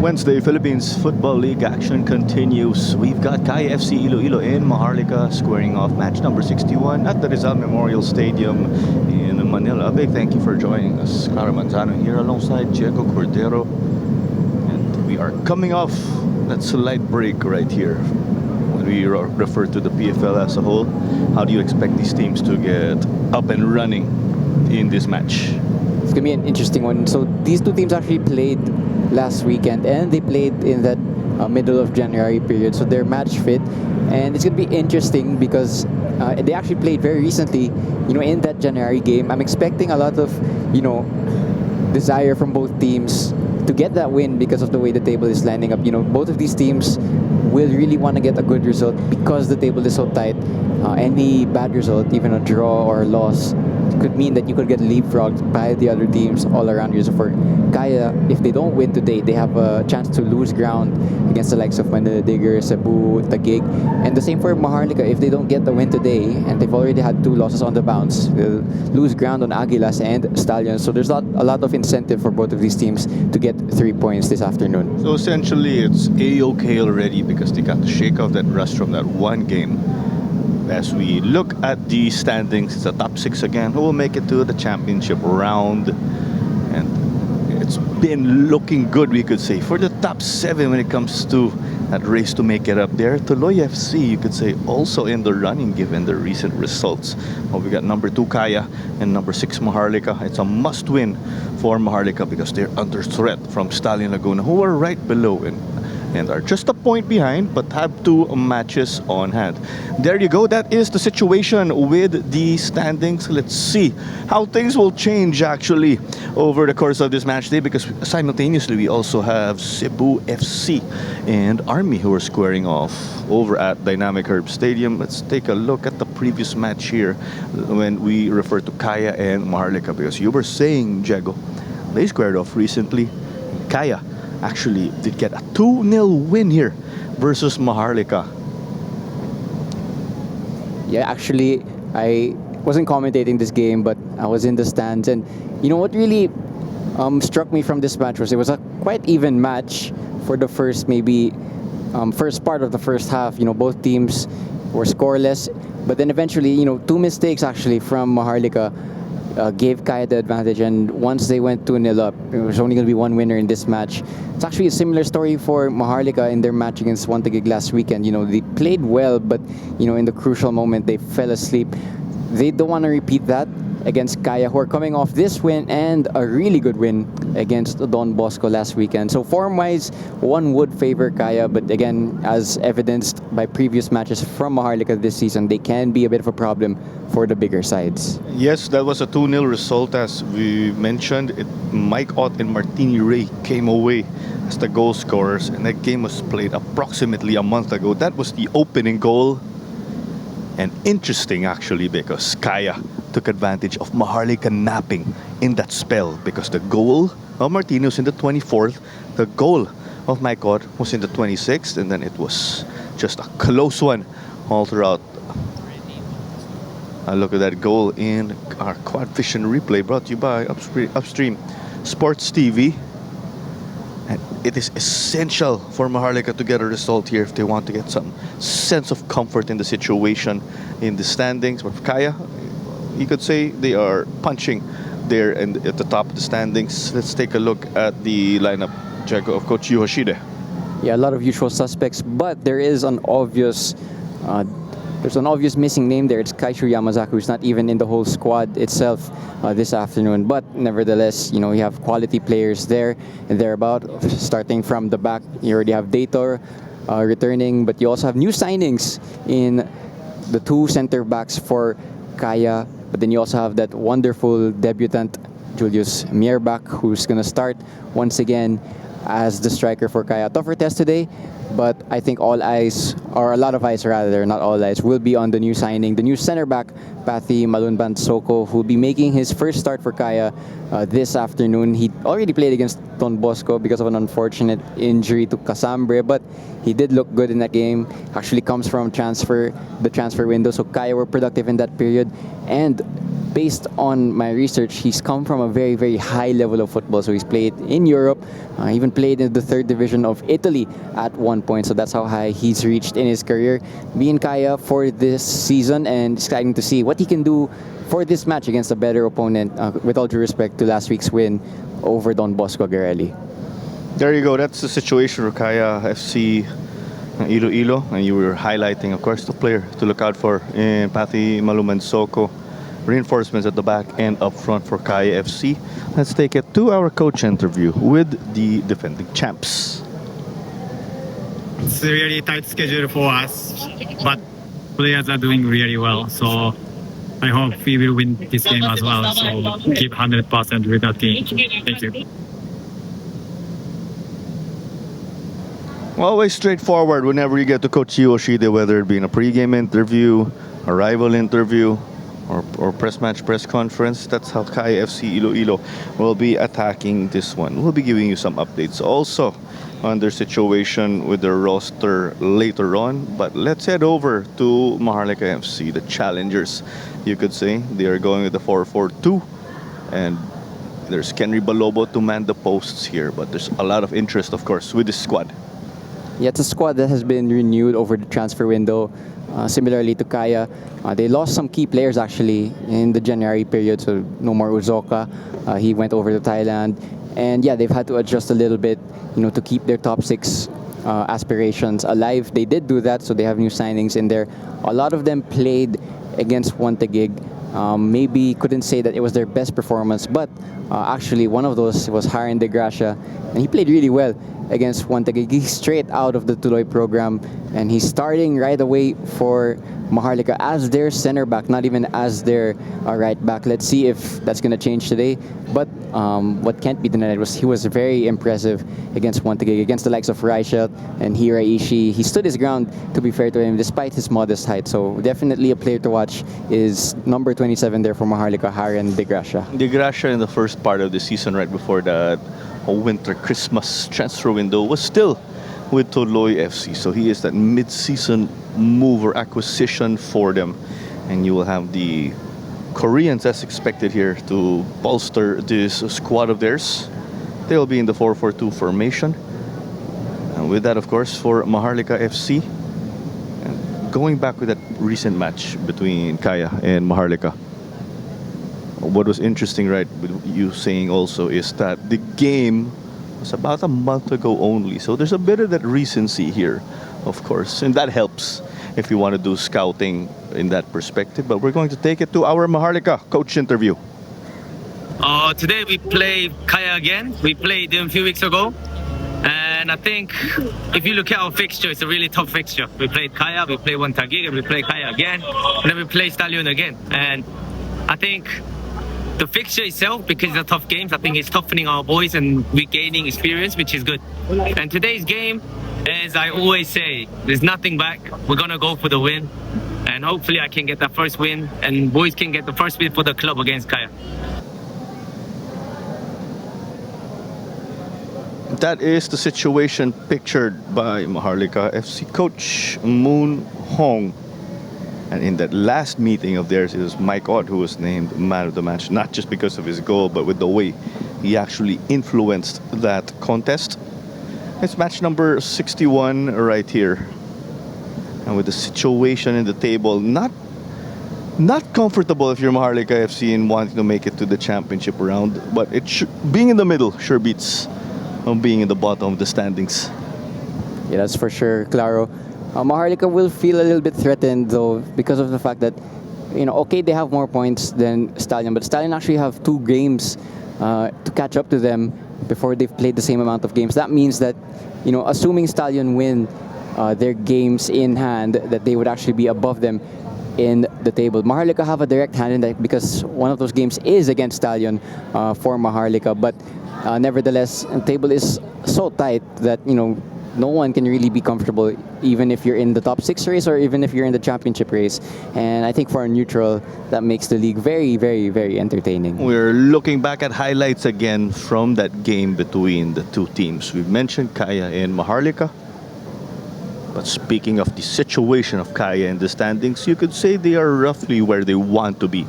Wednesday, Philippines Football League action continues. We've got Kaya FC Iloilo and Maharlika squaring off match number 61 at the Rizal Memorial Stadium in Manila. A big thank you for joining us. Clara Manzano here alongside Diego Cordero. And we are coming off that slight break right here. When we refer to the PFL as a whole, how do you expect these teams to get up and running in this match? It's going to be an interesting one. So these two teams actually played last weekend, and they played in that middle of January period, so they're match fit, and it's going to be interesting because they actually played very recently, in that January game. I'm expecting a lot of, desire from both teams to get that win because of the way the table is lining up. Both of these teams will really want to get a good result because the table is so tight. Any bad result, even a draw or a loss, could mean that you could get leapfrogged by the other teams all around you. So for Kaya, if they don't win today, they have a chance to lose ground against the likes of Manila Digger, Cebu, Taguig. And the same for Maharlika. If they don't get the win today, and they've already had 2 losses on the bounce, they'll lose ground on Aguilas and Stallions. So there's a lot of incentive for both of these teams to get 3 points this afternoon. So essentially, it's A-OK already because they got to shake off that rust from that one game. As we look at the standings, it's the top 6 again who will make it to the championship round. And it's been looking good, we could say, for the top 7 when it comes to that race to make it up there. Tuloy FC, you could say, also in the running given the recent results. Well, we got number 2 Kaya and number 6 Maharlika. It's a must-win for Maharlika because they're under threat from Stallion Laguna, who are right below and are just a point behind but have 2 matches on hand. There you go. That is the situation with the standings. Let's see how things will change actually over the course of this match day, because simultaneously we also have Cebu FC and Army who are squaring off over at Dynamic Herb Stadium. Let's take a look at the previous match here when we refer to Kaya and Maharlika, because you were saying, Diego, they squared off recently. Kaya actually did get a 2-0 win here versus Maharlika. Yeah, actually, I wasn't commentating this game, but I was in the stands. And what really struck me from this match was it was a quite even match for the first first part of the first half. Both teams were scoreless, but then eventually, 2 mistakes actually from Maharlika gave Kaya the advantage, and once they went 2-0 up, there was only going to be one winner in this match. It's actually a similar story for Maharlika in their match against Taguig last weekend. They played well, but in the crucial moment they fell asleep. They don't want to repeat that against Kaya, who are coming off this win and a really good win against Don Bosco last weekend. So form-wise, one would favor Kaya, but again, as evidenced by previous matches from Maharlika this season, they can be a bit of a problem for the bigger sides. Yes, that was a 2-0 result. As we mentioned, Mike Ott and Martini Ray came away as the goal scorers, and that game was played approximately a month ago. That was the opening goal. And interesting actually, because Kaya took advantage of Maharlika napping in that spell, because the goal of Martini was in the 24th, the goal of Mike Ott was in the 26th, and then it was just a close one all throughout. Look at that goal in our Quad Vision replay, brought to you by Upstream Sports TV. And it is essential for Maharlika to get a result here if they want to get some sense of comfort in the situation in the standings. But for Kaya, you could say they are punching there and at the top of the standings. Let's take a look at the lineup, Diego, of Coach Yu Hoshide. Yeah, a lot of usual suspects, but there is an obvious missing name there. It's Kaishu Yamazaki, who's not even in the whole squad itself this afternoon. But nevertheless, we have quality players there and thereabout. Starting from the back, you already have Dator returning, but you also have new signings in the 2 center backs for Kaya. But then you also have that wonderful debutant, Julius Mierbach, who's going to start once again as the striker for Kaya. Tougher test today, but I think all eyes, or a lot of eyes rather, not all eyes, will be on the new signing, the new center back, Pathy Malunban Soko, who will be making his first start for Kaya this afternoon. He already played against Don Bosco because of an unfortunate injury to Casambre, but he did look good in that game. Actually comes from the transfer window, so Kaya were productive in that period. And based on my research, he's come from a very, very high level of football. So he's played in Europe, even played in the third division of Italy at one point. So that's how high he's reached in his career. Me and Kaya for this season, and exciting to see what he can do for this match against a better opponent, with all due respect to last week's win over Don Bosco Garelli. There you go. That's the situation for Kaya FC Iloilo. And you were highlighting, of course, the player to look out for in Pati Maluman Soko. Reinforcements at the back and up front for Kaya FC. Let's take a 2-hour coach interview with the defending champs. It's a really tight schedule for us, but players are doing really well. So I hope we will win this game as well. So keep 100% with our team. Thank you. Always straightforward whenever you get to Coach Yoshida, whether it be in a pre-game interview, a rival interview, or press conference. That's how Kaya FC Iloilo will be attacking this one. We'll be giving you some updates also on their situation with their roster later on. But let's head over to Maharlika FC, the challengers, you could say. They are going with the 4-4-2, and there's Kenry Balobo to man the posts here. But there's a lot of interest, of course, with this squad. Yeah, it's a squad that has been renewed over the transfer window. Similarly to Kaya, they lost some key players actually in the January period. So no more Uzoka. He went over to Thailand. And yeah, they've had to adjust a little bit, to keep their top six aspirations alive. They did do that, so they have new signings in there. A lot of them played against Wantagig. Maybe couldn't say that it was their best performance, but actually one of those was Haran de Gracia, and he played really well against Wantagig. He's straight out of the Tuloy program, and he's starting right away for Maharlika as their center back, not even as their right back. Let's see if that's going to change today. But what can't be denied was he was very impressive against Wantagig, against the likes of Reichelt and Hiraishi. He stood his ground, to be fair to him, despite his modest height. So definitely a player to watch is number 27 there for Maharlika, Haran de Gracia. De Gracia in the first part of the season, right before that winter Christmas transfer window, was still with Tuloy FC. So he is that mid-season move or acquisition for them. And you will have the Koreans as expected here to bolster this squad of theirs. They will be in the 4-4-2 formation. And with that, of course, for Maharlika FC. And going back with that recent match between Kaya and Maharlika, what was interesting, right, with you saying also is that the game was about a month ago only. So there's a bit of that recency here, of course. And that helps if you want to do scouting in that perspective. But we're going to take it to our Maharlika coach interview. Today we play Kaya again. We played them a few weeks ago. And I think if you look at our fixture, it's a really tough fixture. We played Kaya, we played Wantagig, and we play Kaya again. And then we play Stallion again. And I think the fixture itself, because it's a tough games, I think it's toughening our boys and we're gaining experience, which is good. And today's game, as I always say, there's nothing back. We're going to go for the win. And hopefully I can get that first win and boys can get the first win for the club against Kaya. That is the situation pictured by Maharlika FC coach Moon Hong. And in that last meeting of theirs, it was Mike Ott who was named man of the match, not just because of his goal, but with the way he actually influenced that contest. It's match number 61 right here. And with the situation in the table, not comfortable if you're Maharlika FC and wanting to make it to the championship round, but being in the middle sure beats being in the bottom of the standings. Yeah, that's for sure, Claro. Maharlika will feel a little bit threatened though because of the fact that, okay, they have more points than Stallion, but Stallion actually have 2 games to catch up to them before they've played the same amount of games. That means that, assuming Stallion win their games in hand, that they would actually be above them in the table. Maharlika have a direct hand in that because one of those games is against Stallion for Maharlika, but nevertheless, the table is so tight that, no one can really be comfortable even if you're in the top 6 race or even if you're in the championship race. And I think for a neutral, that makes the league very, very, very entertaining. We're looking back at highlights again from that game between the two teams. We've mentioned Kaya and Maharlika. But speaking of the situation of Kaya in the standings, you could say they are roughly where they want to be.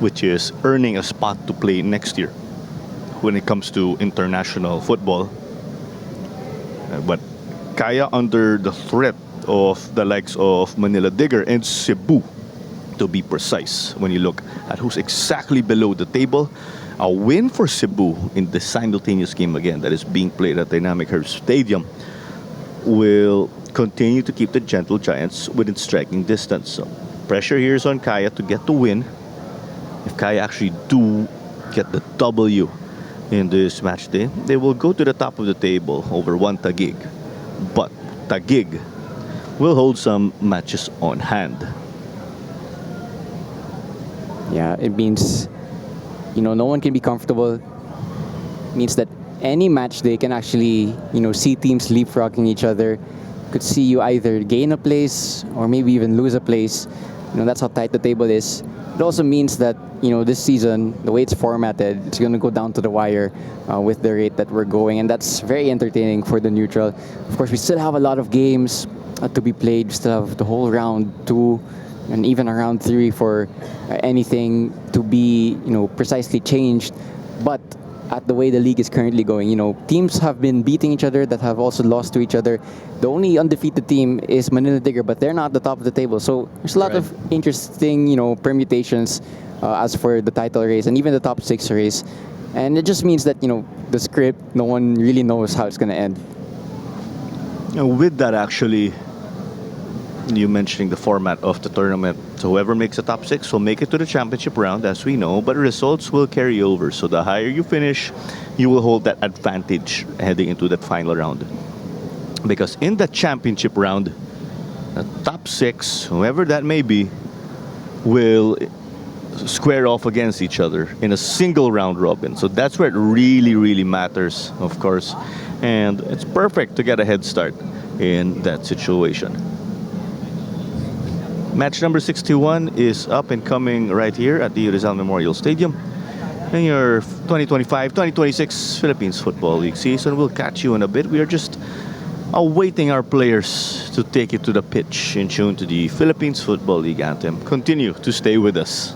which is earning a spot to play next year when it comes to international football. But Kaya under the threat of the likes of Manila Digger and Cebu, to be precise, when you look at who's exactly below the table. A win for Cebu in the simultaneous game again that is being played at Dynamic Herbst Stadium will continue to keep the Gentle Giants within striking distance. So pressure here is on Kaya to get the win. If Kaya actually do get the W in this match day, they will go to the top of the table over one Taguig. But Taguig will hold some matches on hand. Yeah, it means, no one can be comfortable. It means that any match they can actually, see teams leapfrogging each other. Could see you either gain a place or maybe even lose a place. That's how tight the table is. It also means that, this season, the way it's formatted, it's going to go down to the wire with the rate that we're going. And that's very entertaining for the neutral. Of course, we still have a lot of games to be played. We still have the whole round 2 and even a round 3 for anything to be, precisely changed. But at the way the league is currently going, teams have been beating each other that have also lost to each other. The only undefeated team is Manila Digger, but they're not at the top of the table. So there's a lot of interesting, permutations as for the title race and even the top 6 race. And it just means that, the script, no one really knows how it's going to end. With that, actually, you mentioning the format of the tournament. So whoever makes the top 6 will make it to the championship round, as we know, but results will carry over. So the higher you finish, you will hold that advantage heading into that final round. Because in the championship round, the top 6, whoever that may be, will square off against each other in a single round robin. So that's where it really, really matters, of course. And it's perfect to get a head start in that situation. Match number 61 is up and coming right here at the Rizal Memorial Stadium. In your 2025-2026 Philippines Football League season, we'll catch you in a bit. We are just awaiting our players to take it to the pitch in tune to the Philippines Football League anthem. Continue to stay with us.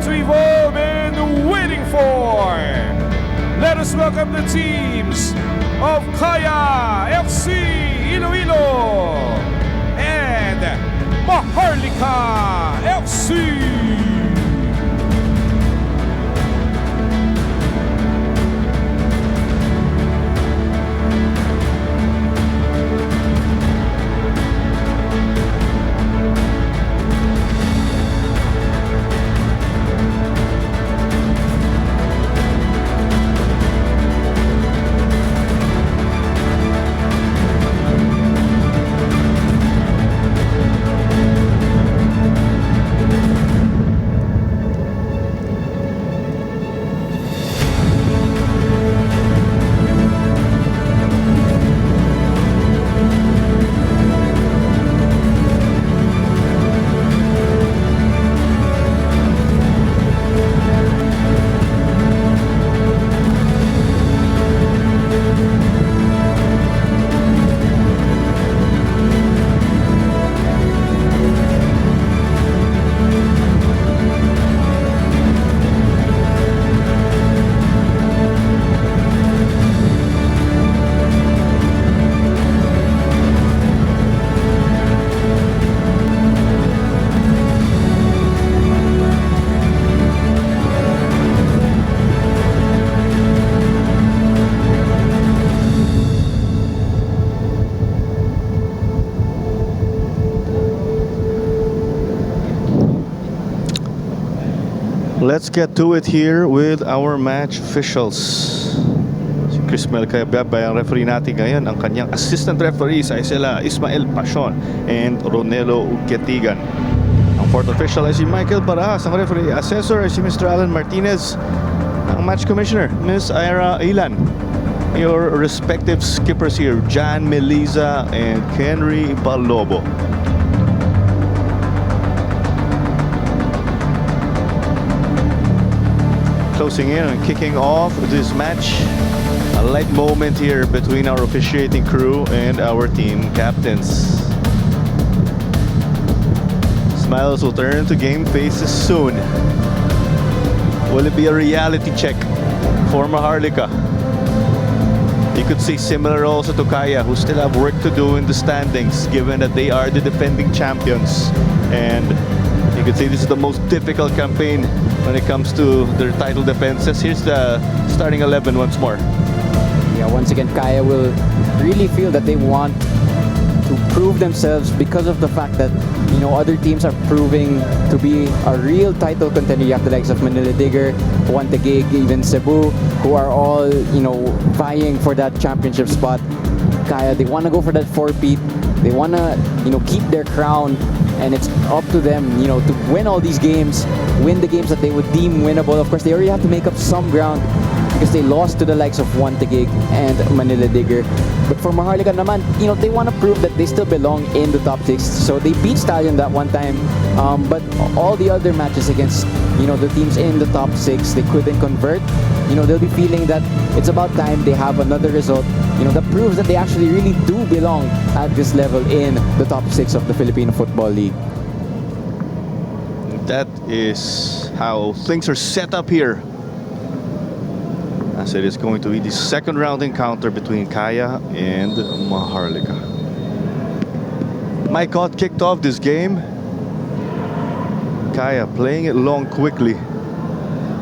we've all been waiting for. Let us welcome the teams of Kaya FC Iloilo and Maharlika FC. Let's get to it here with our match officials. Si Chris Melcayabab ang referee natin ngayon. Ang kanyang assistant referees ay sila Ismael Pasion and Ronelo Ugetigan. Ang fourth official ay si Michael Barajas. Ang referee assessor ay si Mr. Alan Martinez. Ang match commissioner, Ms. Ira Ilan. Your respective skippers here, Jan Meliza and Henry Balobo. Closing in and kicking off this match. A light moment here between our officiating crew and our team captains. Smiles will turn to game faces soon. Will it be a reality check for Maharlika? You could say similar also to Kaya, who still have work to do in the standings, given that they are the defending champions. And you could say this is the most difficult campaign when it comes to their title defenses. Here's the starting 11 once more. Yeah, once again, Kaya will really feel that they want to prove themselves because of the fact that, you know, other teams are proving to be a real title contender. You have the likes of Manila Digger, Juan Taguig, even Cebu, who are all, you know, vying for that championship spot. Kaya, they want to go for that four-peat. They want to, you know, keep their crown, and it's up to them, you know, to win all these games, win the games that they would deem winnable. Of course, they already have to make up some ground because they lost to the likes of Juan Taguig and Manila Digger. But for Maharlika naman, you know, they want to prove that they still belong in the top 6. So they beat Stallion that one time, but all the other matches against, you know, the teams in the top 6, they couldn't convert. You know, they'll be feeling that it's about time they have another result, you know, that proves that they actually really do belong at this level in the top 6 of the Filipino Football League. That is how things are set up here, as it is going to be the second round encounter between Kaya and Maharlika. Maikot kicked off this game. Kaya playing it long quickly.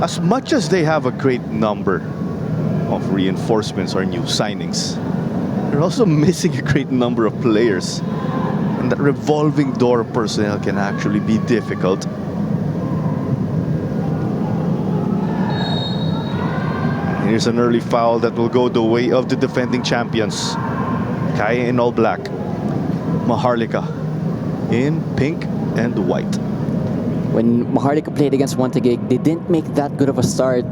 As much as they have a great number of reinforcements or new signings, they're also missing a great number of players. And that revolving door of personnel can actually be difficult. Here's an early foul that will go the way of the defending champions. Kaya in all black, Maharlika in pink and white. When Maharlika played against Juan Taguig, they didn't make that good of a start.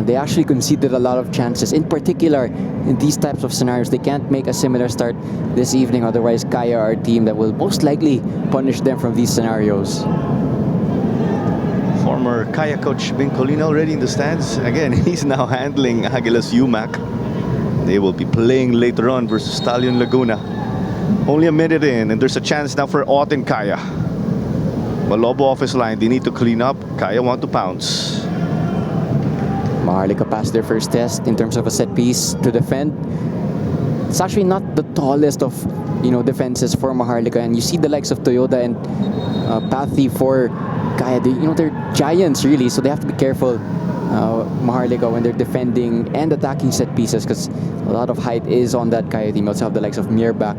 They actually conceded a lot of chances. In particular, in these types of scenarios, they can't make a similar start this evening. Otherwise, Kaya are a team that will most likely punish them from these scenarios. Former Kaya coach Bing Colina already in the stands. Again, he's now handling Aguilas UMAC. They will be playing later on versus Stallion Laguna. Only a minute in, and there's a chance now for Ott and Kaya. Balobo off his line. They need to clean up. Kaya want to pounce. Maharlika passed their first test in terms of a set piece to defend. It's actually not the tallest of, you know, defenses for Maharlika, and you see the likes of Toyota and Pathy for Kaya. They, you know, they're giants really, so they have to be careful, Maharlika, when they're defending and attacking set pieces, because a lot of height is on that Kaya team. You also have the likes of Mirbach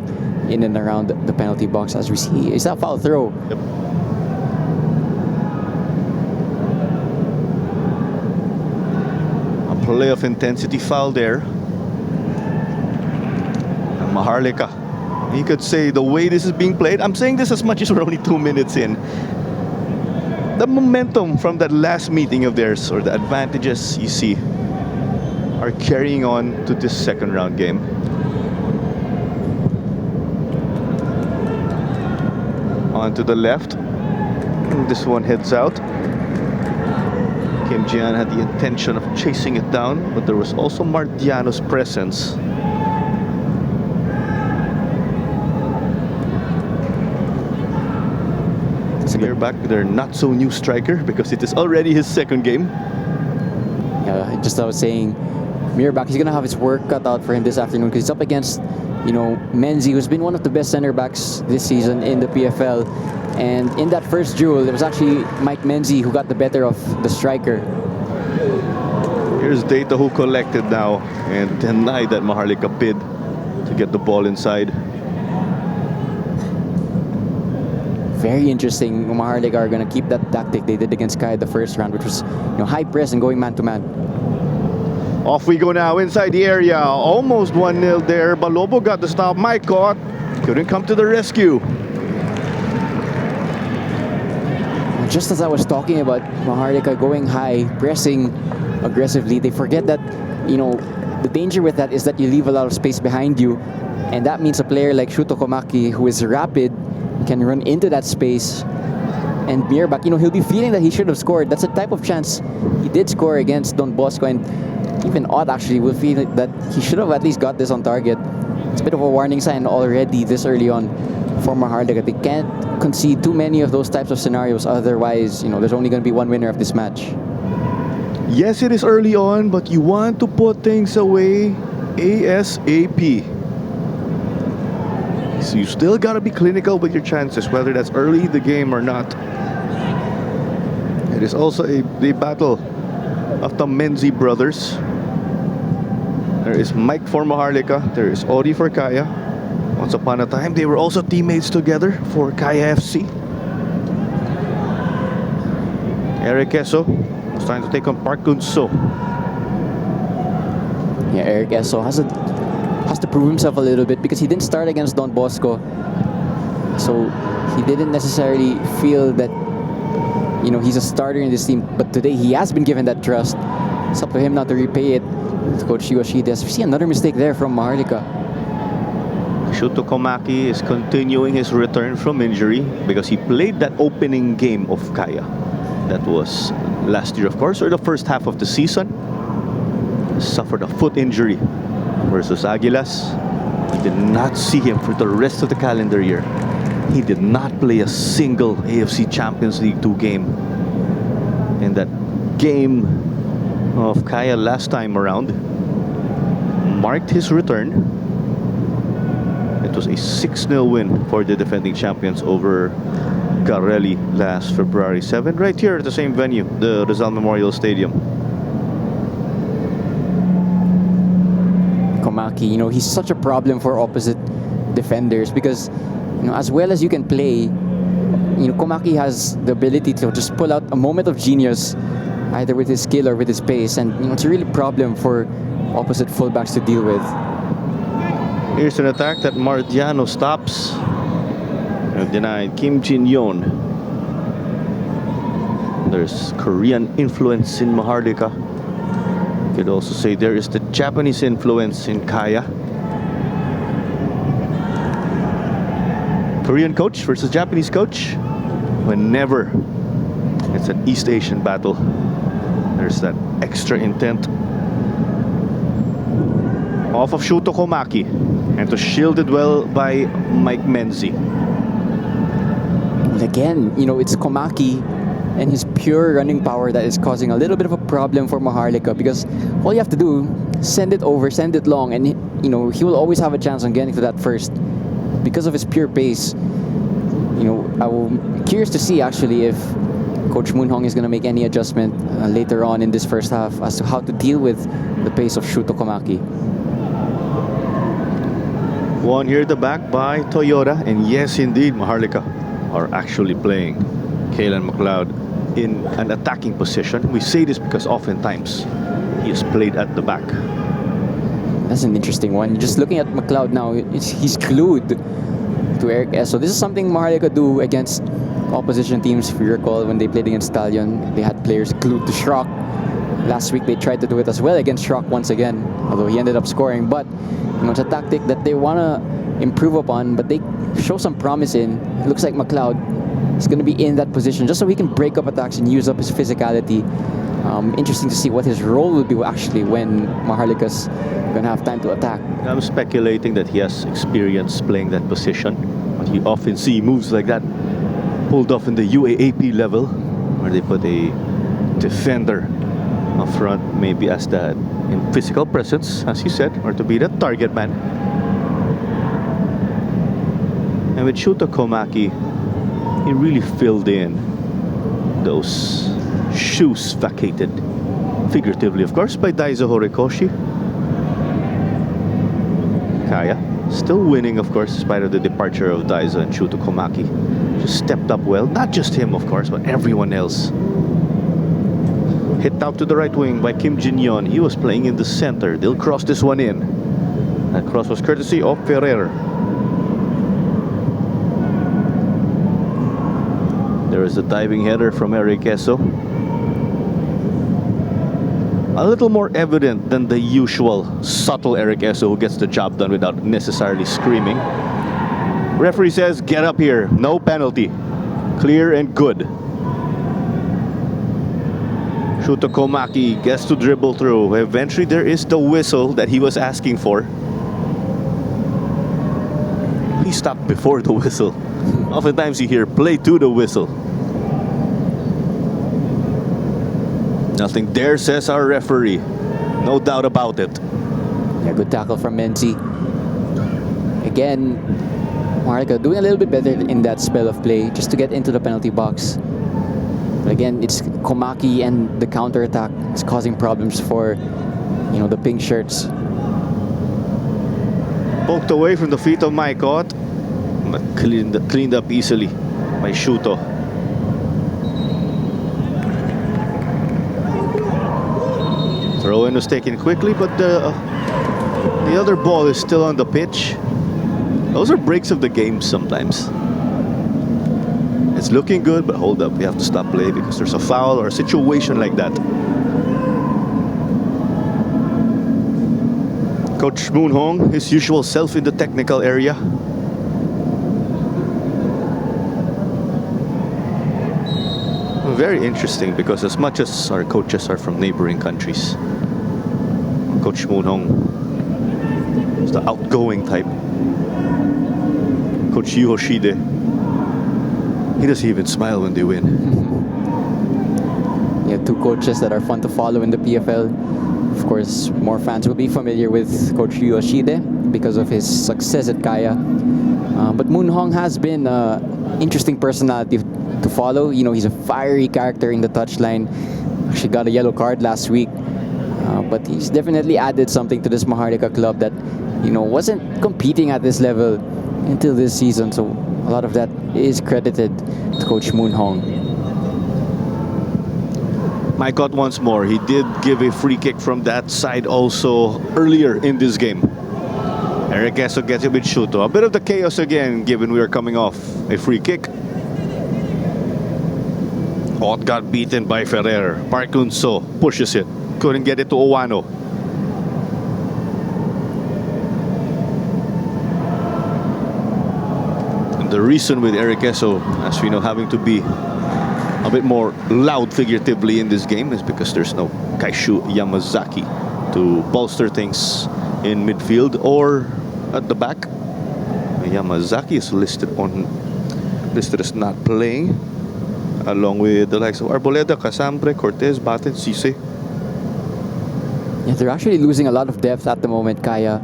in and around the penalty box, as we see. Is that foul throw? Yep. Play of intensity foul there. And Maharlika, you could say the way this is being played, I'm saying this as much as we're only 2 minutes in, the momentum from that last meeting of theirs, or the advantages you see, are carrying on to this second round game. On to the left, this one heads out. Kim Jian had the intention of chasing it down, but there was also Mardiano's presence. We're back with their not so new striker, because it is already his second game. Yeah, just I was saying, Mirbach, he's gonna have his work cut out for him this afternoon, because he's up against, you know, Menzi, who's been one of the best center backs this season in the PFL. And in that first duel, it was actually Mike Menzi who got the better of the striker. Here's Data, who collected now and denied that Maharlika bid to get the ball inside. very interesting. Maharlika are going to keep that tactic they did against Kaya the first round, which was high press and going man-to-man. Off we go now inside the area. Almost 1-0 there. Balobo got the stop. Mike caught. Couldn't come to the rescue. Just as I was talking about Maharlika going high, pressing aggressively, they forget that, the danger with that is that you leave a lot of space behind you. And that means a player like Shuto Komaki, who is rapid, can run into that space. And Mirbach, he'll be feeling that he should have scored. That's a type of chance he did score against Don Bosco. And even Ott actually will feel that he should have at least got this on target. It's a bit of a warning sign already this early on for Maharlika. They can't concede too many of those types of scenarios. Otherwise, there's only going to be one winner of this match. Yes, it is early on, but you want to put things away ASAP. So you still got to be clinical with your chances, whether that's early in the game or not. It is also the battle of the Menzi brothers. There is Mike for Maharlika. There is Odi for Kaya. Once upon a time, they were also teammates together for Kaya FC. Eric Esso was trying to take on Park Gun-so. Yeah, Eric Esso has to prove himself a little bit because he didn't start against Don Bosco. So he didn't necessarily feel that, he's a starter in this team. But today he has been given that trust. It's up to him now to repay it. Coach Iwashida. We see another mistake there from Maharlika. Shuto Komaki is continuing his return from injury because he played that opening game of Kaya. That was last year, of course, or the first half of the season. Suffered a foot injury versus Aguilas. We did not see him for the rest of the calendar year. He did not play a single AFC Champions League 2 game. In that game of Kaya last time around, marked his return. It was a 6-0 win for the defending champions over Garelli last February 7, right here at the same venue, the Rizal Memorial Stadium. Komaki, he's such a problem for opposite defenders because, as well as you can play, Komaki has the ability to just pull out a moment of genius, either with his skill or with his pace, and it's a really problem for opposite fullbacks to deal with. Here's an attack that Mardiano stops. Denied Kim Jin-yon. There's Korean influence in Maharlika. You could also say there is the Japanese influence in Kaya. Korean coach versus Japanese coach. Whenever it's an East Asian battle, there's that extra intent. Off of Shuto Komaki, and to shielded well by Mike Menzi. Again, it's Komaki and his pure running power that is causing a little bit of a problem for Maharlika because all you have to do, send it over, send it long, and he will always have a chance on getting to that first because of his pure pace. I'm curious to see actually if Coach Moon Hong is going to make any adjustment later on in this first half as to how to deal with the pace of Shuto Komaki. One here at the back by Toyota, and yes indeed, Maharlika are actually playing Kaylan McLeod in an attacking position. We say this because oftentimes he is played at the back. That's an interesting one. Just looking at McLeod now, he's glued to Eric S. So this is something Maharlika do against opposition teams. If you recall, when they played against Stallion, they had players glued to Schrock. Last week they tried to do it as well against Schrock once again, although he ended up scoring. But it's a tactic that they want to improve upon, but they show some promise in. It looks like McLeod is going to be in that position just so he can break up attacks and use up his physicality. Interesting to see what his role will be actually when Maharlika's going to have time to attack. I'm speculating that he has experience playing that position. But you often see moves like that pulled off in the UAAP level, where they put a defender up front, maybe as that in physical presence, as you said, or to be the target man. And with Shuto Komaki, he really filled in those shoes vacated, figuratively of course, by Daiso Horikoshi. Kaya still winning, of course, in spite of the departure of Daiso and Shuto Komaki. just stepped up well. Not just him, of course, but everyone else. Hit out to the right wing by Kim Jin-yeon. He was playing in the center. They'll cross this one in. That cross was courtesy of Ferrer. There is the diving header from Eric Eso. A little more evident than the usual subtle Eric Eso who gets the job done without necessarily screaming. Referee says, get up here. No penalty. Clear and good. Shuto Komaki gets to dribble through. Eventually there is the whistle that he was asking for. He stopped before the whistle. Oftentimes you hear play to the whistle. Nothing there, says our referee. No doubt about it. Yeah, good tackle from Menzi. Again, Maharlika doing a little bit better in that spell of play just to get into the penalty box. But again, it's Komaki and the counter-attack is causing problems for, the pink shirts. Poked away from the feet of Maikot, but cleaned up easily by Shuto. Throw-in was taken quickly, but the other ball is still on the pitch. Those are breaks of the game sometimes. It's looking good, but hold up, we have to stop play because there's a foul or a situation like that. Coach Moon Hong, his usual self in the technical area. Very interesting because as much as our coaches are from neighboring countries, Coach Moon Hong is the outgoing type. Coach Yu Hoshide, he doesn't even smile when they win. Yeah, two coaches that are fun to follow in the PFL. Of course, more fans will be familiar with Coach Yu Hoshide because of his success at Kaya. But Moon Hong has been an interesting personality to follow. He's a fiery character in the touchline. Actually got a yellow card last week. But he's definitely added something to this Maharlika club that, wasn't competing at this level until this season. So a lot of that is credited to Coach Moon Hong. Maikot once more. He did give a free kick from that side also earlier in this game. Eric Eso gets it with Shuto. A bit of the chaos again, given we are coming off a free kick. Ott got beaten by Ferrer. Park Eun-so pushes it. Couldn't get it to Owano. And the reason with Eric Eso, as we know, having to be a bit more loud figuratively in this game is because there's no Kaishu Yamazaki to bolster things in midfield or at the back. Yamazaki is listed as not playing, along with the likes of Arboleda, Casambre, Cortez, Baten, Cisse. Yeah, they're actually losing a lot of depth at the moment, Kaya,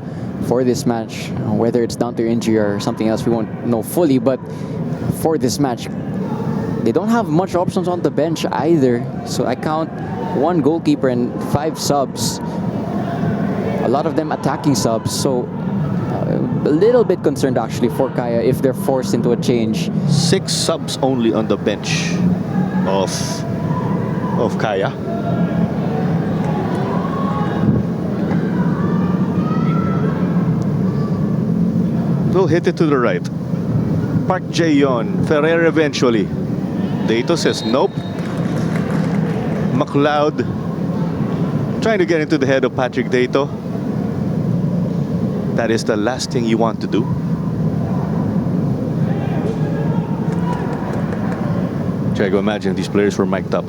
for this match. Whether it's down to injury or something else, we won't know fully. But for this match, they don't have much options on the bench either. So I count one goalkeeper and 5 subs. A lot of them attacking subs. So a little bit concerned actually for Kaya if they're forced into a change. 6 subs only on the bench of Kaya. They'll hit it to the right. Park Jae-yeon, Ferrer eventually. Dato says nope. McLeod trying to get into the head of Patrick Dato. That is the last thing you want to do. Try to imagine these players were mic'd up.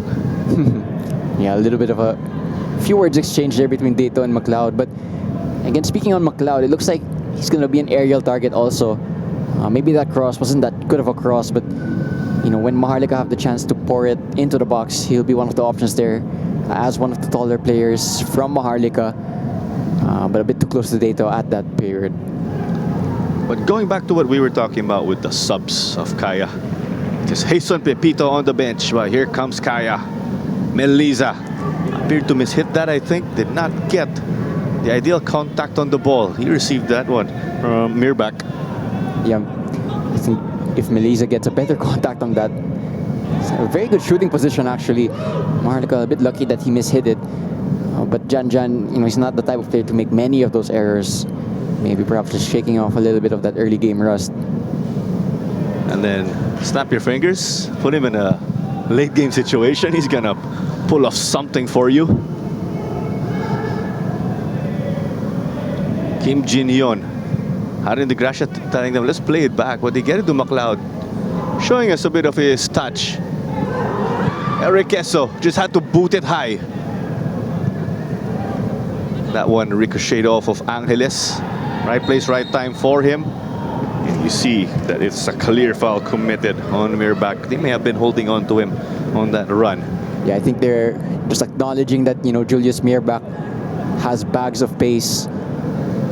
Yeah, a little bit of a few words exchanged there between Dato and McLeod. But again, speaking on McLeod, it looks like he's going to be an aerial target also. Maybe that cross wasn't that good of a cross, but when Maharlika have the chance to pour it into the box, he'll be one of the options there as one of the taller players from Maharlika. But a bit too close to Dato at that period. But going back to what we were talking about with the subs of Kaya, just Jason Pepito on the bench. Well, here comes Kaya. Meliza appeared to mishit that, I think. Did not get the ideal contact on the ball. He received that one from Mirbach. Yeah, I think if Melisa gets a better contact on that. It's a very good shooting position actually. Maharlika a bit lucky that he mishit it. But Jan, he's not the type of player to make many of those errors. Maybe perhaps just shaking off a little bit of that early game rust. And then snap your fingers, put him in a late game situation. He's gonna pull off something for you. Kim Jin-hyun, Harin de Gracia telling them, let's play it back. But they get it to McLeod, showing us a bit of his touch. Eric Eso just had to boot it high. That one ricocheted off of Angeles. Right place, right time for him. And you see that it's a clear foul committed on Mirbach. They may have been holding on to him on that run. Yeah, I think they're just acknowledging that, Julius Mirbach has bags of pace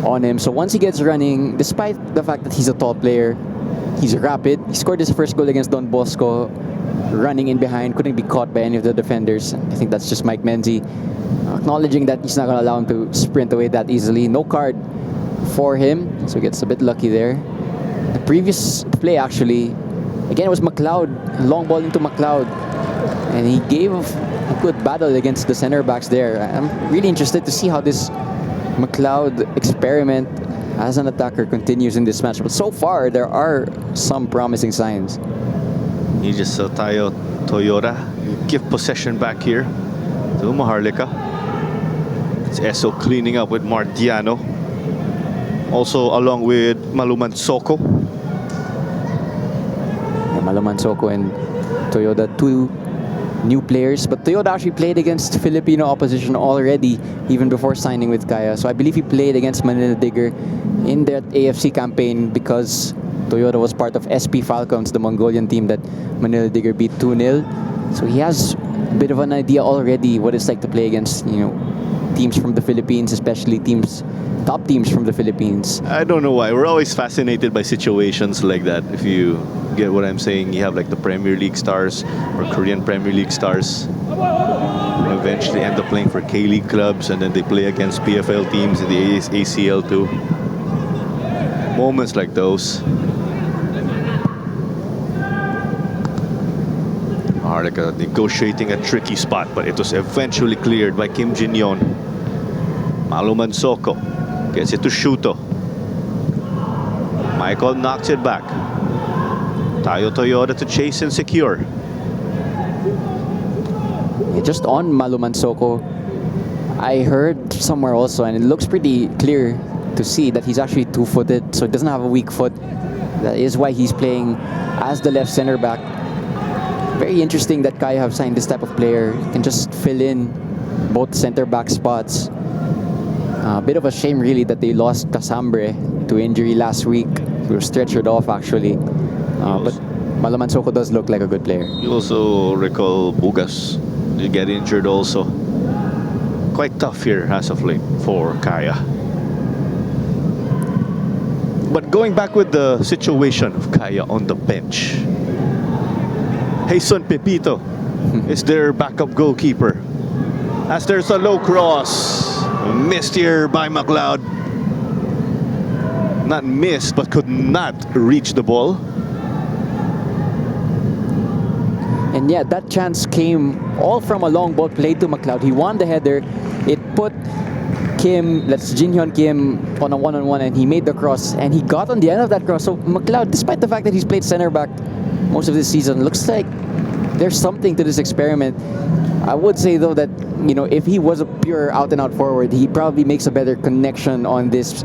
on him. So once he gets running, despite the fact that he's a tall player, he's rapid. He scored his first goal against Don Bosco, running in behind, couldn't be caught by any of the defenders. I think that's just Mike Menzie acknowledging that he's not going to allow him to sprint away that easily. No card for him, so he gets a bit lucky there. The previous play actually, again, it was McLeod, long ball into McLeod, and he gave a good battle against the center backs there. I'm really interested to see how this McLeod experiment as an attacker continues in this match. But so far, there are some promising signs. He just saw Tayo Toyota give possession back here to Maharlika. It's Eso cleaning up with Martiano. Also along with Maluman Soko. Yeah, Maluman Soko and Toyota, two new players. But Toyota actually played against Filipino opposition already, even before signing with Kaya. So I believe he played against Manila Digger in that AFC campaign because Toyota was part of SP Falcons, the Mongolian team that Manila Digger beat 2-0. So he has a bit of an idea already what it's like to play against, teams from the Philippines, especially top teams from the Philippines. I don't know why. We're always fascinated by situations like that. If you get what I'm saying, you have like the Premier League stars or Korean Premier League stars who eventually end up playing for K-League clubs, and then they play against PFL teams in the ACL too. Moments like those. Maharlika negotiating a tricky spot, but it was eventually cleared by Kim Jin-hyun. Maluman Soko gets it to Shuto. Michael knocks it back. Tayo Toyota to chase and secure. Yeah, just on Maluman Soko, I heard somewhere also, and it looks pretty clear to see that he's actually two-footed, so he doesn't have a weak foot. That is why he's playing as the left center back. Very interesting that Kaya have signed this type of player. He can just fill in both center back spots. A bit of a shame really that they lost Casambre to injury last week. He was stretchered off actually. But Maluman Soko does look like a good player. You also recall Bugas. You get injured also. Quite tough here as of late for Kaya. But going back with the situation of Kaya on the bench, Jason Pepito is their backup goalkeeper. As there's a low cross. Missed here by McLeod. Not missed, but could not reach the ball. And yeah, that chance came all from a long ball played to McLeod. He won the header. It put that's Jin-hyun Kim on a one-on-one, and he made the cross, and he got on the end of that cross. So McLeod, despite the fact that he's played center back most of this season, looks like there's something to this experiment. I would say though that, if he was a pure out-and-out forward, he probably makes a better connection on this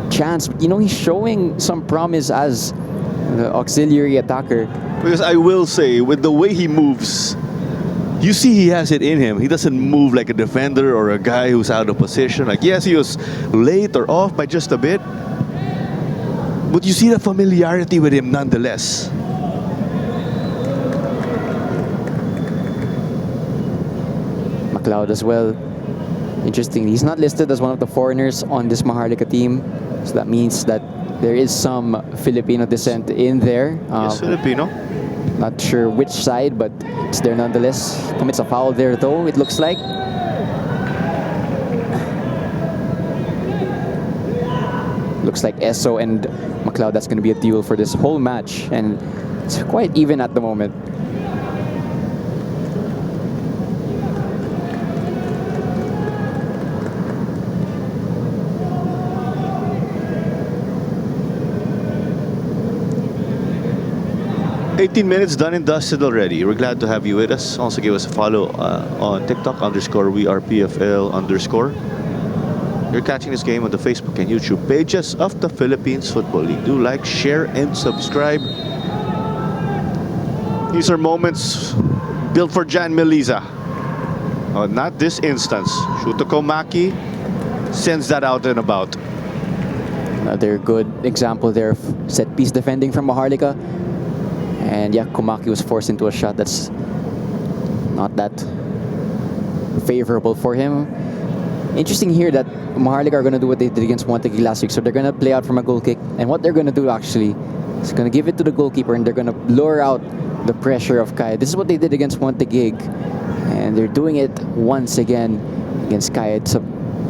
chance. But, he's showing some promise as the auxiliary attacker. Because I will say, with the way he moves, you see he has it in him. He doesn't move like a defender or a guy who's out of position. Like, yes, he was late or off by just a bit, but you see the familiarity with him nonetheless. McLeod as well. Interesting. He's not listed as one of the foreigners on this Maharlika team. So that means that there is some Filipino descent in there. Yes, Filipino. Not sure which side, but it's there nonetheless. Commits a foul there though, it looks like. Looks like Eso and McLeod, that's going to be a duel for this whole match. And It's quite even at the moment. "18 minutes done and dusted already. We're glad to have you with us. Also give us a follow on TikTok _WeArePFL_. You're catching this game on the Facebook and YouTube pages of the Philippines Football League. Do like, share, and subscribe. These are moments built for Jan Meliza. Oh, not this instance. Shuto Komaki sends that out and about. Another good example there of set-piece defending from Maharlika. And yeah, Komaki was forced into a shot that's not that favorable for him. Interesting here that Maharlika are going to do what they did against Montague last week. So they're going to play out from a goal kick. And what they're going to do actually is going to give it to the goalkeeper and they're going to lure out the pressure of Kaya. This is what they did against Montague. And they're doing it once again against Kaya. It's a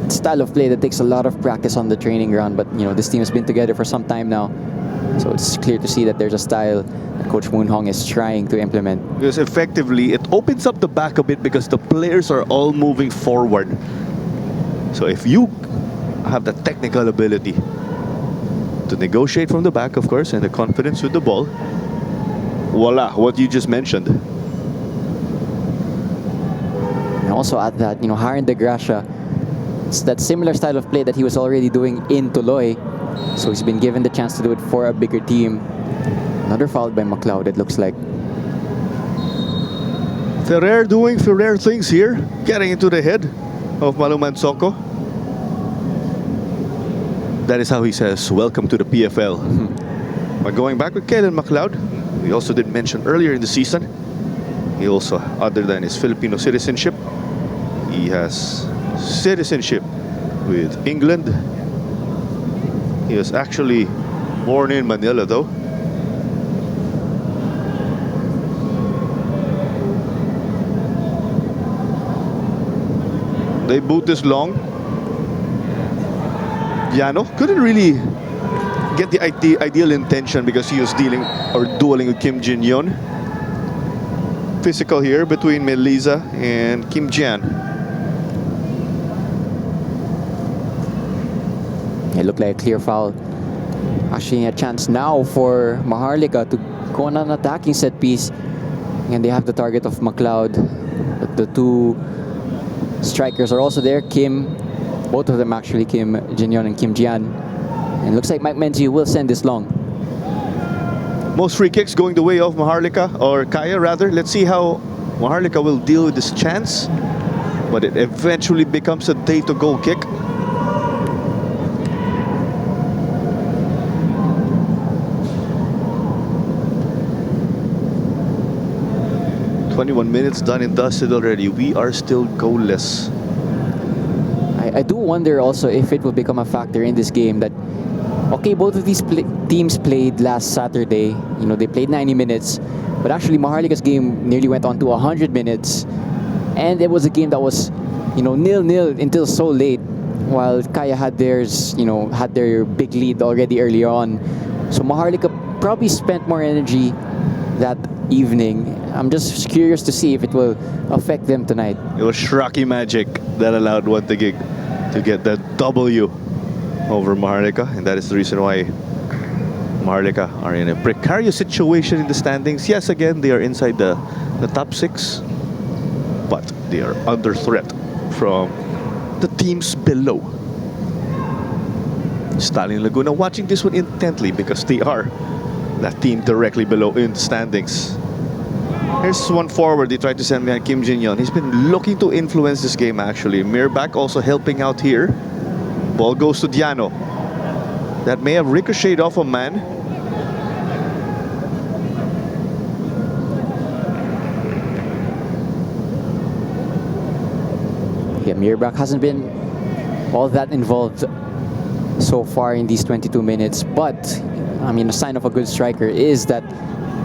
style of play that takes a lot of practice on the training ground. But, you know, this team has been together for some time now. So it's clear to see that there's a style that Coach Moon Hong is trying to implement. Because effectively, it opens up the back a bit because the players are all moving forward. So if you have the technical ability to negotiate from the back, of course, and the confidence with the ball, voila, what you just mentioned. And also at that, you know, Haran de Gracia, it's that similar style of play that he was already doing in Tuloy. So he's been given the chance to do it for a bigger team. Another foul by McLeod, it looks like. Ferrer doing Ferrer things here, getting into the head of Maluman Soko. That is how he says, "Welcome to the PFL." But going back with Kellen McLeod, we also did mention earlier in the season, he also, other than his Filipino citizenship, he has citizenship with England. He was actually born in Manila though. They boot this long. Yano couldn't really get the ideal intention because he was dealing or dueling with Kim Jin Yon. Physical here between Meliza and Kim Jian. It looked like a clear foul. Actually, a chance now for Maharlika to go on an attacking set piece. And they have the target of McLeod. But the two strikers are also there. Kim, both of them actually, Kim Jinyon and Kim Jian. And looks like Mike Menzies will send this long. Most free kicks going the way of Maharlika, or Kaya rather. Let's see how Maharlika will deal with this chance. But it eventually becomes a day-to goal kick. "21 minutes done and dusted already. We are still goalless." I do wonder also if it will become a factor in this game that, okay, both of these teams played last Saturday. You know, they played 90 minutes. But actually, Maharlika's game nearly went on to 100 minutes. And it was a game that was, you know, 0-0 until so late. While Kaya had theirs, you know, had their big lead already earlier on. So Maharlika probably spent more energy that evening. I'm just curious to see if it will affect them tonight. It was Shraki magic that allowed Montague to get that W over Maharlika, and that is the reason why Maharlika are in a precarious situation in the standings. Yes, again, they are inside the top 6, but they are under threat from the teams below. Stalin Laguna watching this one intently because they are that team directly below in the standings. Here's one forward they tried to send behind Kim Jin-yeon. He's been looking to influence this game actually. Mirbach also helping out here. Ball goes to Diano. That may have ricocheted off a man. Yeah, Mirbach hasn't been all that involved so far in these 22 minutes. But, I mean, a sign of a good striker is that,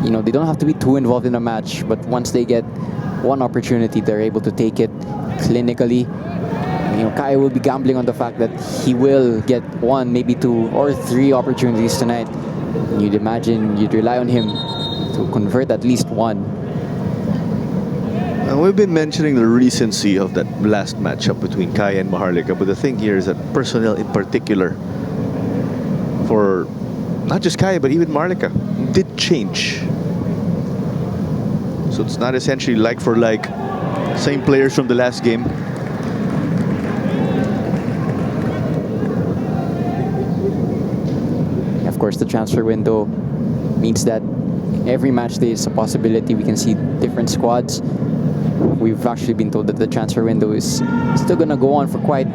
you know, they don't have to be too involved in a match, but once they get one opportunity, they're able to take it clinically. You know, Kai will be gambling on the fact that he will get 1, maybe 2 or 3 opportunities tonight. You'd imagine you'd rely on him to convert at least one. And we've been mentioning the recency of that last matchup between Kaya and Maharlika, but the thing here is that personnel in particular, for not just Kaya but even Maharlika, did change. So it's not essentially like for like, same players from the last game. Of course, the transfer window means that every match there is a possibility we can see different squads. We've actually been told that the transfer window is still going to go on for quite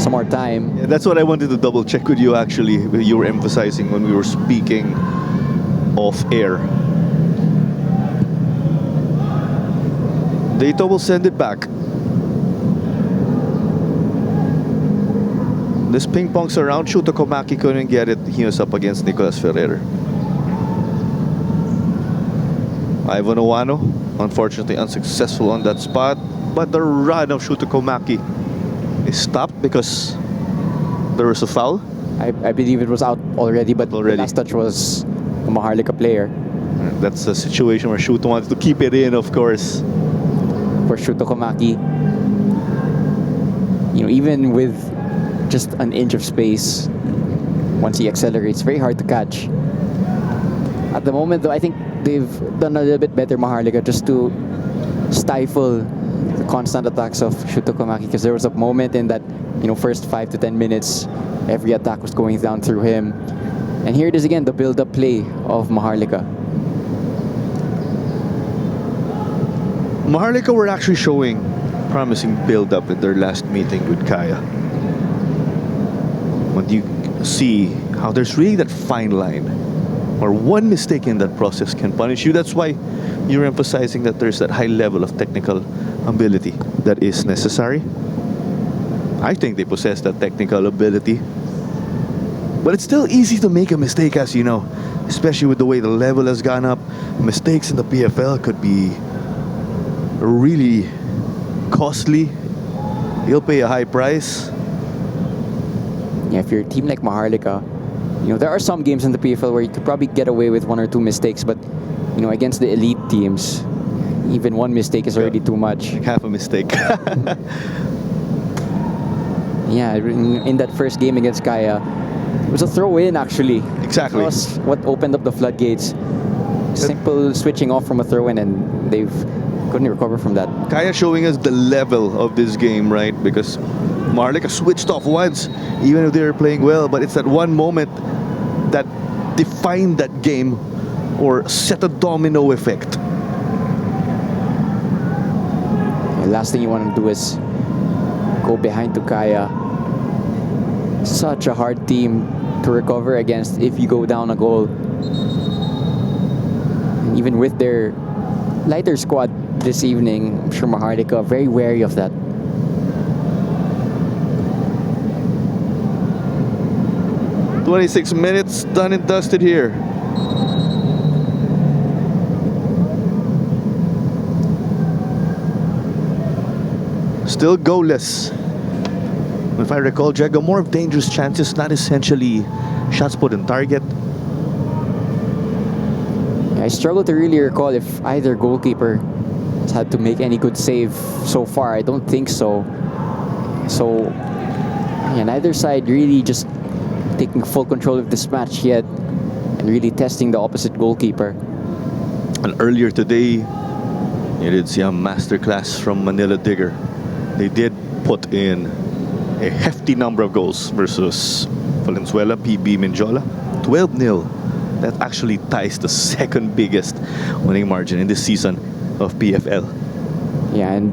some more time. Yeah, that's what I wanted to double check with you actually. You were emphasizing when we were speaking off air. Data will send it back. This ping pongs around. Shuto Komaki couldn't get it. He was up against Nicolas Ferrer. Ivan Owano, unfortunately unsuccessful on that spot. But the run of Shuto Komaki is stopped because there was a foul. I believe it was out already, but the last touch was a Maharlika player. That's a situation where Shuto wants to keep it in, of course. For Shuto Komaki, even with just an inch of space, once he accelerates, very hard to catch. At the moment, though, I think they've done a little bit better, Maharlika, just to stifle the constant attacks of Shuto Komaki, because there was a moment in that first 5 to 10 minutes, every attack was going down through him. And here it is again, the build-up play of Maharlika. Maharlika were actually showing promising build-up in their last meeting with Kaya. When you see how there's really that fine line, or one mistake in that process can punish you. That's why you're emphasizing that there's that high level of technical ability that is necessary. I think they possess that technical ability. But it's still easy to make a mistake, as you know, especially with the way the level has gone up. Mistakes in the PFL could be really costly. You'll pay a high price. Yeah, if you're a team like Maharlika, there are some games in the PFL where you could probably get away with 1 or 2 mistakes, but against the elite teams, even one mistake is already too much. Half a mistake. Yeah, in that first game against Kaya, it was a throw-in actually. Exactly. That was what opened up the floodgates. Simple switching off from a throw-in, and they've couldn't recover from that. Kaya showing us the level of this game, right? Because Maharlika switched off once, even if they were playing well, but it's that one moment that defined that game or set a domino effect. The last thing you want to do is go behind to Kaya. Such a hard team to recover against if you go down a goal. And even with their lighter squad this evening, I'm sure Maharlika are very wary of that. "26 minutes, done and dusted here." Still goalless. If I recall, Jago, more of dangerous chances, not essentially shots put on target. I struggle to really recall if either goalkeeper has had to make any good save so far. I don't think so. So, neither side really just taking full control of this match yet and really testing the opposite goalkeeper. And earlier today, you did see a masterclass from Manila Digger. They did put in a hefty number of goals versus Valenzuela, PB Menjola. 12-0. That actually ties the second biggest winning margin in this season of PFL. Yeah, and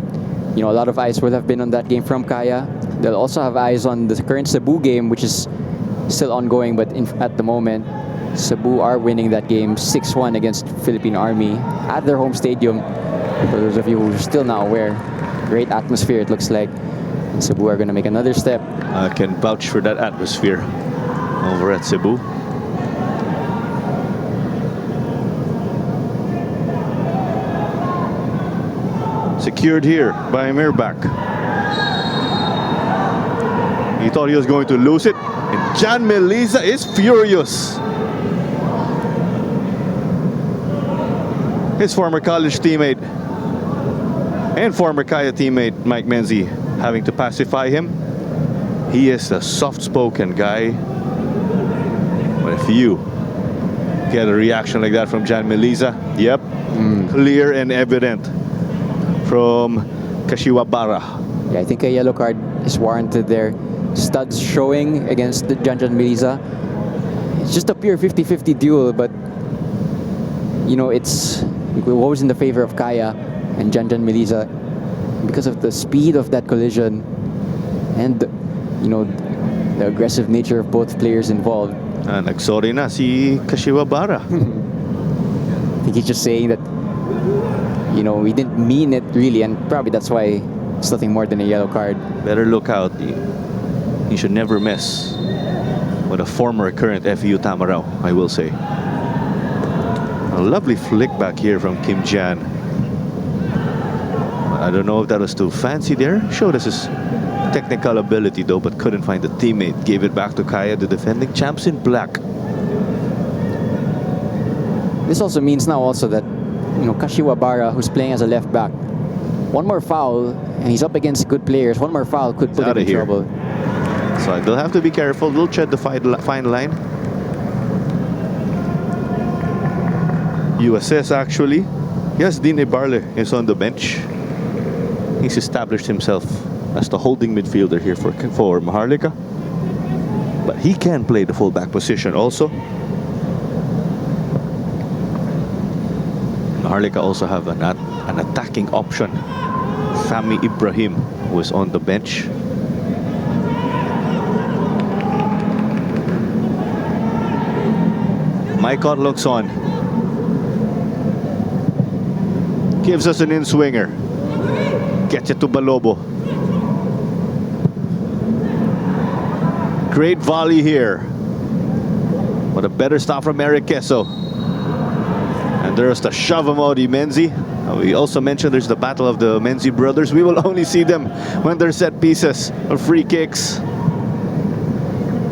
a lot of eyes will have been on that game from Kaya. They'll also have eyes on the current Cebu game, which is still ongoing, but at the moment, Cebu are winning that game 6-1 against Philippine Army at their home stadium. For those of you who are still not aware, great atmosphere it looks like. And Cebu are going to make another step. I can vouch for that atmosphere over at Cebu. Secured here by Mirbach. He thought he was going to lose it, and John Melisa is furious. His former college teammate and former Kaya teammate Mike Menzie having to pacify him. He is a soft-spoken guy. But if you get a reaction like that from Jan Melisa, yep, clear and evident from Kashiwabara. Yeah, I think a yellow card is warranted there. Studs showing against the Jan Melisa. It's just a pure 50-50 duel, but you know, it's always in the favor of Kaya and Jan Melisa because of the speed of that collision and, you know, the aggressive nature of both players involved. Nagsorry na si Kashiwabara. I think he's just saying that, you know, he didn't mean it really, and probably that's why it's nothing more than a yellow card. Better look out. You should never mess with a former current FEU Tamarao, I will say. A lovely flick back here from Kim Jan. I don't know if that was too fancy there. Showed us his technical ability though, but couldn't find the teammate. Gave it back to Kaya, the defending champs in black. This also means now also that, you know, Kashiwabara, who's playing as a left back, one more foul and he's up against good players. One more foul could put him in trouble. So they'll have to be careful. They'll tread the fine line. USS actually. Yes, Dean Ibarle is on the bench. He's established himself as the holding midfielder here for Maharlika. But he can play the fullback position also. Maharlika also have an attacking option. Fami Ibrahim, who is on the bench. Maikot looks on. Gives us an in-swinger. Gets it to Balobo. Great volley here. But a better stop from Eric Queso. And there's the shove of Modi Menzie. We also mentioned there's the battle of the Menzie brothers. We will only see them when they're set pieces or free kicks.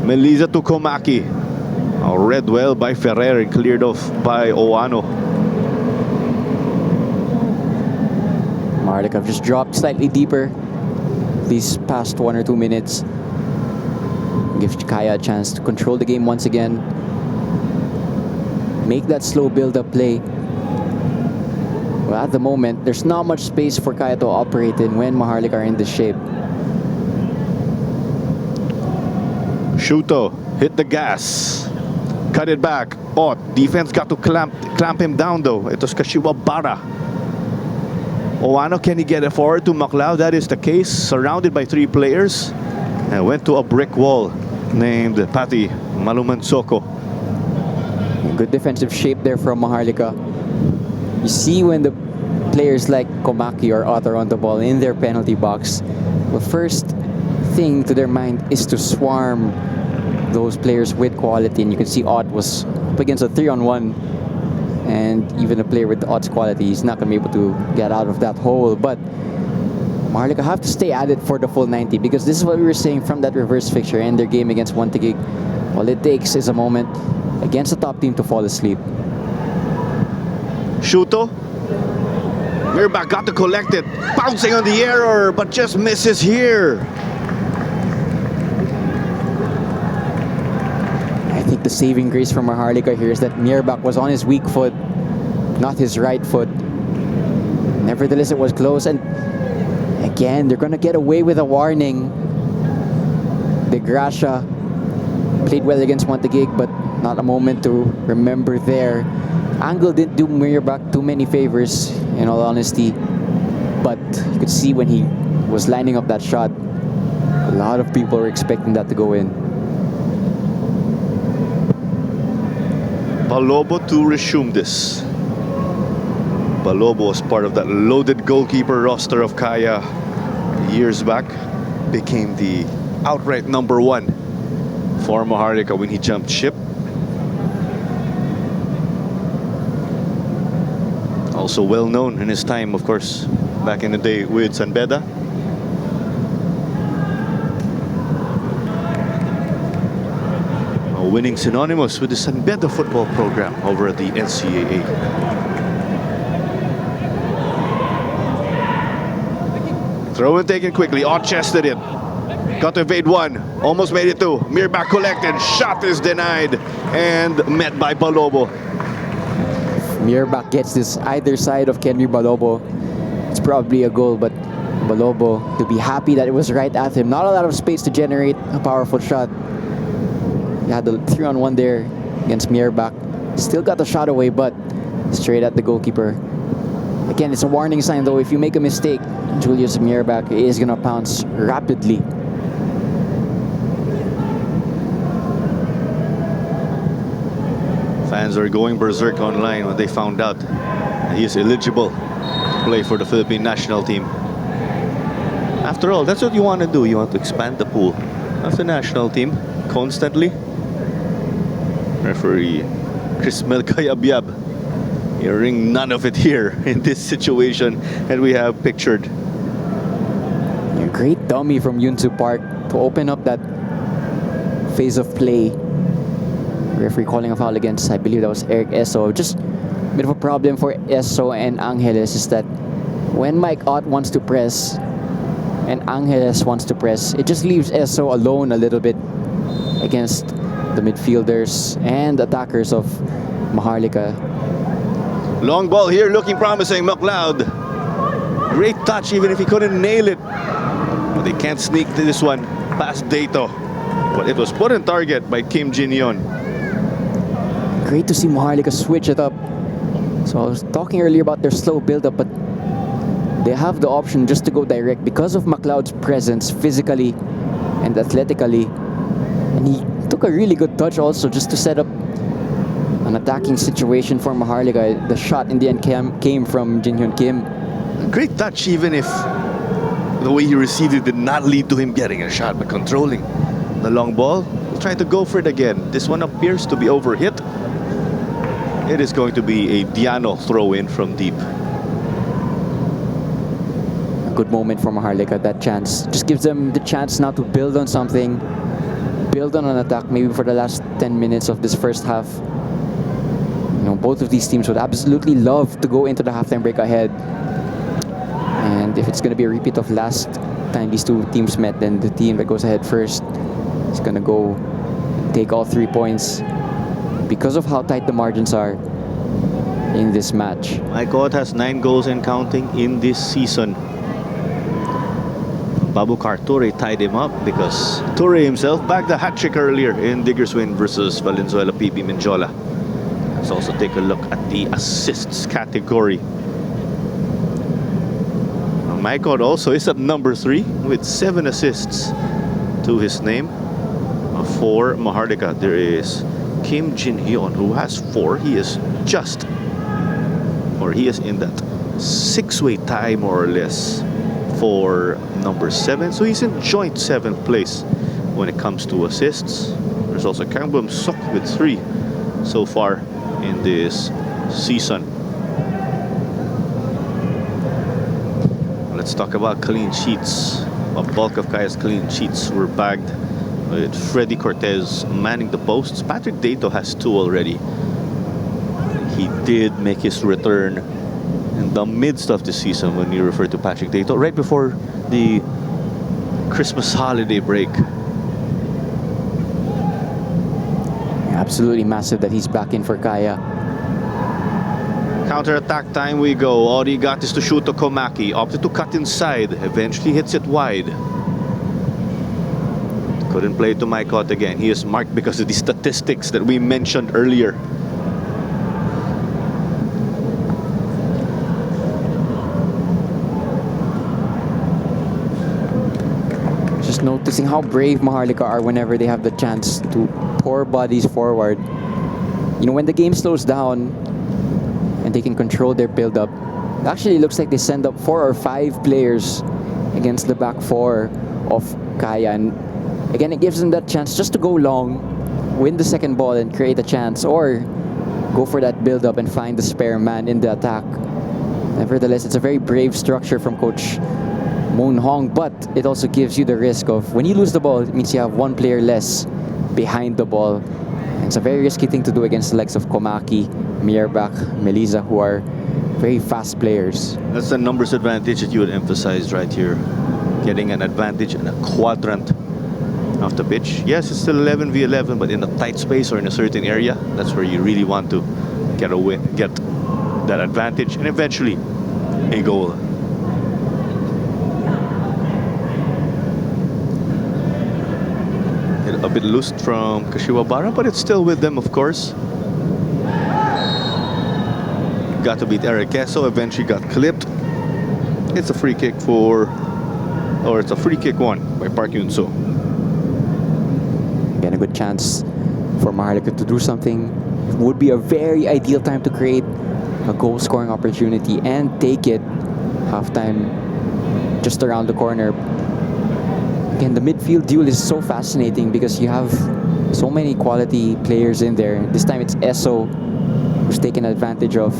Melisa to Komaki. Read well by Ferrer and cleared off by Oano. Maharlika have just dropped slightly deeper these past 1 or 2 minutes. Gives Kaya a chance to control the game once again. Make that slow build-up play. Well, at the moment, there's not much space for Kaya to operate in when Maharlika are in this shape. Shuto hit the gas. Cut it back. Oh, defense got to clamp him down though. It was Kashiwabara. Oano, can he get it forward to MacLeod? That is the case. Surrounded by 3 players. And went to a brick wall named Pati Malumansoko. Good defensive shape there from Maharlika. You see when the players like Komaki or Ott are on the ball in their penalty box, the first thing to their mind is to swarm those players with quality. And you can see Ott was up against a 3-on-1. And even a player with Ott's quality, he's not going to be able to get out of that hole. But Maharlika have to stay at it for the full 90, because this is what we were saying from that reverse fixture and their game against Wantigig. All it takes is a moment against the top team to fall asleep. Shuto. Mirabak got to collect it. Bouncing on the error, but just misses here. I think the saving grace from Maharlika here is that Mirabak was on his weak foot, not his right foot. Nevertheless, it was close, and again, they're going to get away with a warning. De Gracia played well against Wantigig, but not a moment to remember there. Angle didn't do Mirabak too many favors, in all honesty. But you could see when he was lining up that shot, a lot of people were expecting that to go in. Balobo to resume this. Balobo was part of that loaded goalkeeper roster of Kaya years back. Became the outright #1 for Maharlika when he jumped ship. Also well known in his time, of course, back in the day with San Beda. Winning synonymous with the San Beda football program over at the NCAA. Throw and taken quickly. On-chested it. Got to evade one. Almost made it two. Mirbach collected. Shot is denied. And met by Balobo. Mirbach gets this either side of Kenry Balobo. It's probably a goal, but Balobo to be happy that it was right at him. Not a lot of space to generate a powerful shot. He had the 3-on-1 there against Mirbach. Still got the shot away, but straight at the goalkeeper. Again, it's a warning sign though. If you make a mistake, Julius Mirbach is gonna pounce rapidly. Fans are going berserk online when they found out he is eligible to play for the Philippine national team. After all, that's what you want to do. You want to expand the pool of the national team constantly. Referee Chris Melkayabyab hearing none of it here in this situation, and we have pictured. A great dummy from Yunsu Park to open up that phase of play. Referee calling a foul against, I believe that was Eric Esso. Just a bit of a problem for Esso and Angeles is that when Mike Ott wants to press and Angeles wants to press, it just leaves Esso alone a little bit against the midfielders and attackers of Maharlika. Long ball here, looking promising. McLeod. Great touch, even if he couldn't nail it. But they can't sneak this one past Dato. But it was put in target by Kim Jin-yeon. Great to see Maharlika switch it up. So I was talking earlier about their slow build-up, but they have the option just to go direct because of McLeod's presence physically and athletically. And he took a really good touch also just to set up an attacking situation for Maharlika. The shot in the end came from Jin-hyun Kim. Great touch, even if the way he received it did not lead to him getting a shot, but controlling the long ball. He'll try to go for it again. This one appears to be overhit. It is going to be a Diano throw-in from deep. A good moment for Maharlika, that chance. Just gives them the chance now to build on something. Build on an attack maybe for the last 10 minutes of this first half. You know, both of these teams would absolutely love to go into the halftime break ahead. And if it's going to be a repeat of last time these two teams met, then the team that goes ahead first is going to go take all 3 points because of how tight the margins are in this match. Mike Ott has 9 goals and counting in this season. Babukar Ture tied him up because Ture himself bagged a hat-trick earlier in Diggers win versus Valenzuela PP Menjola. Let's also take a look at the assists category. Mike Ott also is at number 3 with 7 assists to his name. For Maharlika, there is Kim Jin-hyun, who has 4. He is just, or he is in that 6-way tie more or less for number 7. So he's in joint 7th place when it comes to assists. There's also Kang Bum Sok with 3 so far in this season. Let's talk about clean sheets. A bulk of Kaya's clean sheets were bagged with Freddy Cortez manning the posts. Patrick Dato has 2 already. He did make his return in the midst of the season when you refer to Patrick Dato, right before the Christmas holiday break. Absolutely massive that he's back in for Kaya. Counter-attack time we go. All he got is to shoot to Komaki. Opted to cut inside. Eventually hits it wide. Couldn't play to Mike Ott again. He is marked because of the statistics that we mentioned earlier. Just noticing how brave Maharlika are whenever they have the chance to pour bodies forward. You know, when the game slows down and they can control their build-up, it actually looks like they send up 4 or 5 players against the back 4 of Kaya. And again, it gives them that chance just to go long, win the second ball and create a chance, or go for that build-up and find the spare man in the attack. Nevertheless, it's a very brave structure from Coach Moon Hong, but it also gives you the risk of when you lose the ball, it means you have 1 player less behind the ball. And it's a very risky thing to do against the likes of Komaki, Mirbach, Melisa, who are very fast players. That's the numbers advantage that you would emphasize right here. getting an advantage in a quadrant of the pitch. Yes, it's still 11v11, but in a tight space or in a certain area, that's where you really want to get that advantage, and eventually a goal. A bit loose from Kashiwabara, but it's still with them, of course. Got to beat Eric Queso, eventually got clipped. It's a free kick it's a free kick won by Park Yun-soo. Again, a good chance for Maharlika to do something. Would be a very ideal time to create a goal scoring opportunity and take it. Halftime just around the corner. Again, the midfield duel is so fascinating because you have so many quality players in there. This time it's Esso who's taken advantage of.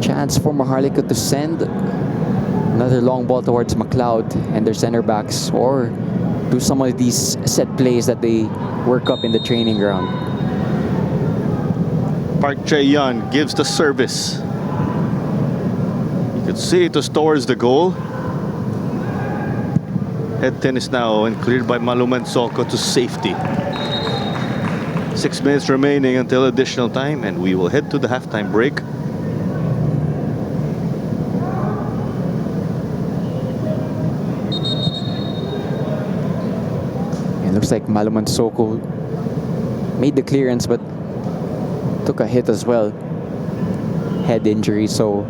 Chance for Maharlika to send another long ball towards McLeod and their center backs, or do some of these set plays that they work up in the training ground. Park Jae-yeon gives the service. You could see it was towards the goal. Head tennis now and cleared by Maluman Soko to safety. 6 minutes remaining until additional time, and we will head to the halftime break. It looks like Maluman Soko made the clearance but took a hit as well. Head injury, so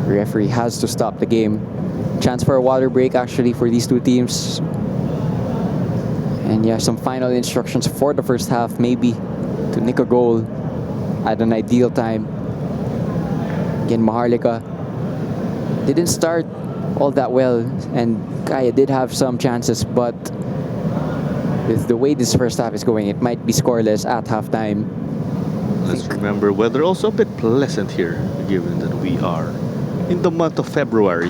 the referee has to stop the game. Chance for a water break actually for these two teams. And yeah, some final instructions for the first half, maybe to nick a goal at an ideal time. Again, Maharlika didn't start all that well, and Kaya did have some chances, but with the way this first half is going, it might be scoreless at halftime. Let's remember weather also a bit pleasant here, given that we are in the month of February.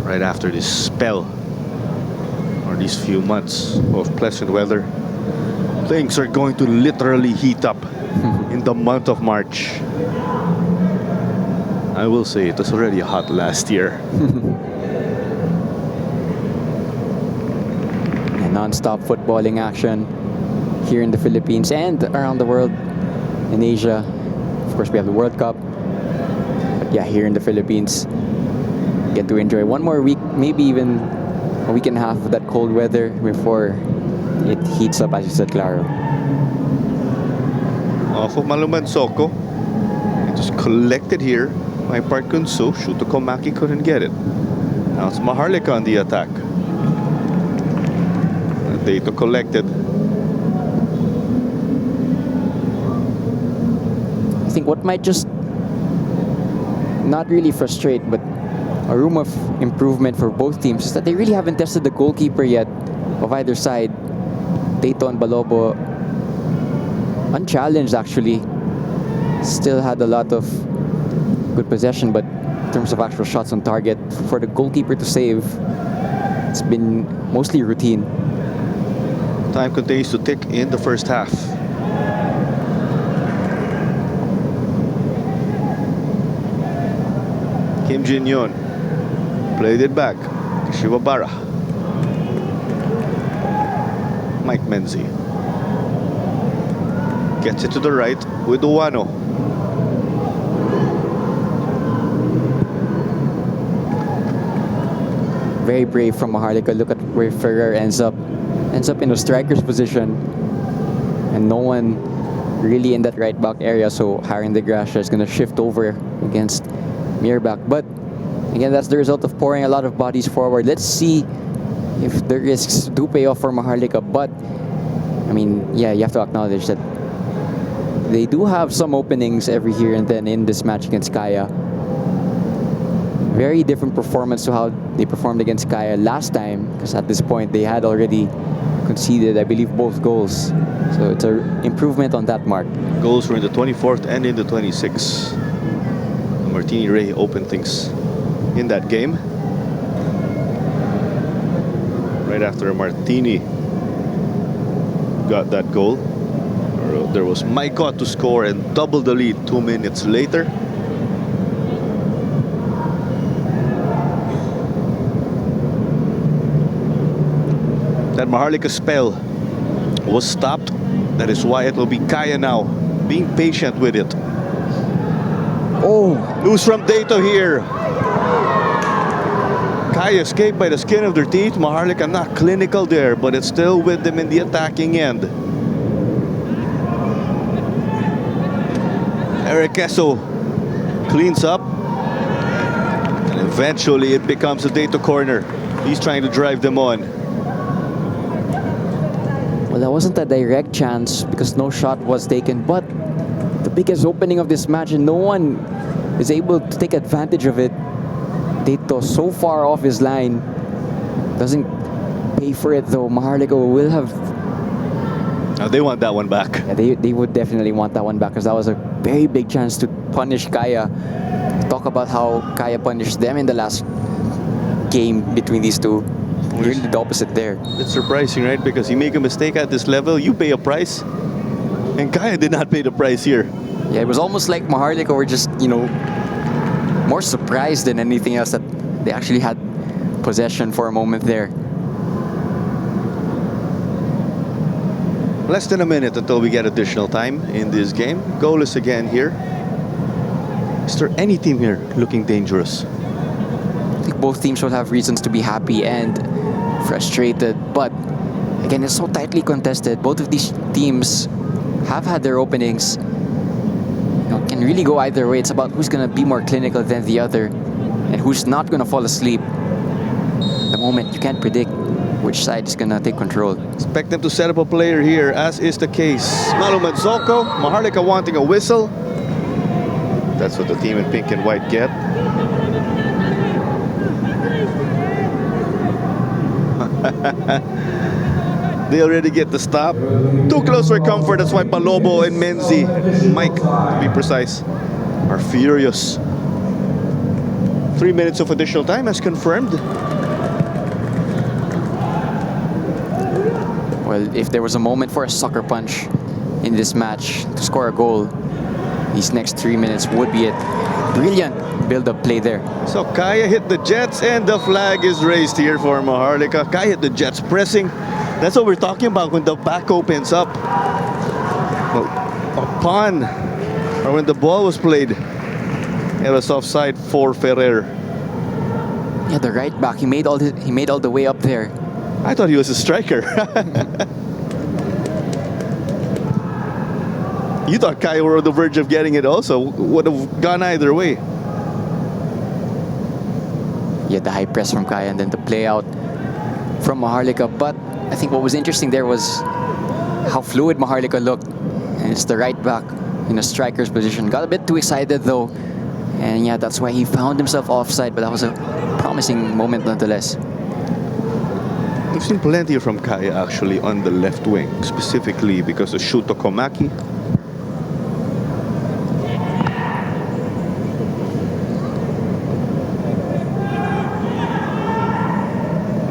Right after this spell, or these few months of pleasant weather, things are going to literally heat up in the month of March. I will say it was already hot last year. Non-stop footballing action here in the Philippines and around the world. In Asia, of course, we have the World Cup. But yeah, here in the Philippines, get to enjoy one more week, maybe even a week and a half of that cold weather before it heats up, as you said, Claro. Off of Maluman Soko. It was collected here by Park Yun-soo. Shuto Komaki couldn't get it. Now it's Maharlika on the attack. Data collected. I think what might just not really frustrate, but a room of improvement for both teams is that they really haven't tested the goalkeeper yet of either side. Dayton Balobo, unchallenged actually, still had a lot of good possession, but in terms of actual shots on target, for the goalkeeper to save, it's been mostly routine. Time continues to tick in the first half. Kim Jin-yeon played it back to Shivabara. Mike Menzi gets it to the right with Uwano. Very brave from Maharlika. Look at where Ferrer ends up in a striker's position, and no one really in that right back area, so Haring de Gracia is going to shift over against Mirbach. But again, that's the result of pouring a lot of bodies forward. Let's see if the risks do pay off for Maharlika. But I mean, yeah, you have to acknowledge that they do have some openings every here and then in this match against Kaya. Very different performance to how they performed against Kaya last time, because at this point they had already conceded, I believe, both goals. So it's an improvement on that mark. Goals were in the 24th and in the 26th. Martini Ray opened things in that game. Right after Martini got that goal, or So there was Maiko to score and double the lead 2 minutes later. That Maharlika spell was stopped. That is why it will be Kaya now, being patient with it. Oh, News from Dato here. Kaya escaped by the skin of their teeth. Maharlika not clinical there, but it's still with them in the attacking end. Eric Esso cleans up. And eventually it becomes a Dato corner. He's trying to drive them on. well, that wasn't a direct chance because no shot was taken, but the biggest opening of this match and no one is able to take advantage of it. Dato so far off his line. Doesn't pay for it though. Maharlika will have... Now they want that one back. Yeah, they would definitely want that one back because that was a very big chance to punish Kaya. Talk about how Kaya punished them in the last game between these two. Really the opposite there. It's surprising, right? Because you make a mistake at this level, you pay a price. And Kaya did not pay the price here. Yeah, it was almost like Maharlika were just, you know, more surprised than anything else that they actually had possession for a moment there. Less than a minute until we get additional time in this game. Goalless again here. Is there any team here looking dangerous? I think both teams will have reasons to be happy and frustrated, but again, it's so tightly contested. Both of these teams have had their openings. You know, can really go either way. It's about who's going to be more clinical than the other and who's not going to fall asleep. At the moment, you can't predict which side is going to take control. Expect them to set up a player here, as is the case. Malu Manzoko, Maharlika wanting a whistle. That's what the team in pink and white get. They already get the stop. Too close for comfort. That's why Palobo and Menzi, Mike to be precise, are furious. 3 minutes of additional time as confirmed. Well, if there was a moment for a sucker punch in this match to score a goal, these next 3 minutes would be it. Brilliant build-up play there. So Kaya hit the Jets and the flag is raised here for Maharlika. Kaya hit the Jets pressing. That's what we're talking about when the back opens up. Well, upon or when the ball was played, it was offside for Ferrer. Yeah, the right back, he made all the way up there. I thought he was a striker. You thought Kaya were on the verge of getting it also. Would have gone either way. Yeah, the high press from Kaya and then the play out from Maharlika. But I think what was interesting there was how fluid Maharlika looked. And it's the right back in a striker's position. Got a bit too excited though. And yeah, that's why he found himself offside. But that was a promising moment nonetheless. We've seen plenty from Kaya actually on the left wing, specifically because of Shuto Komaki.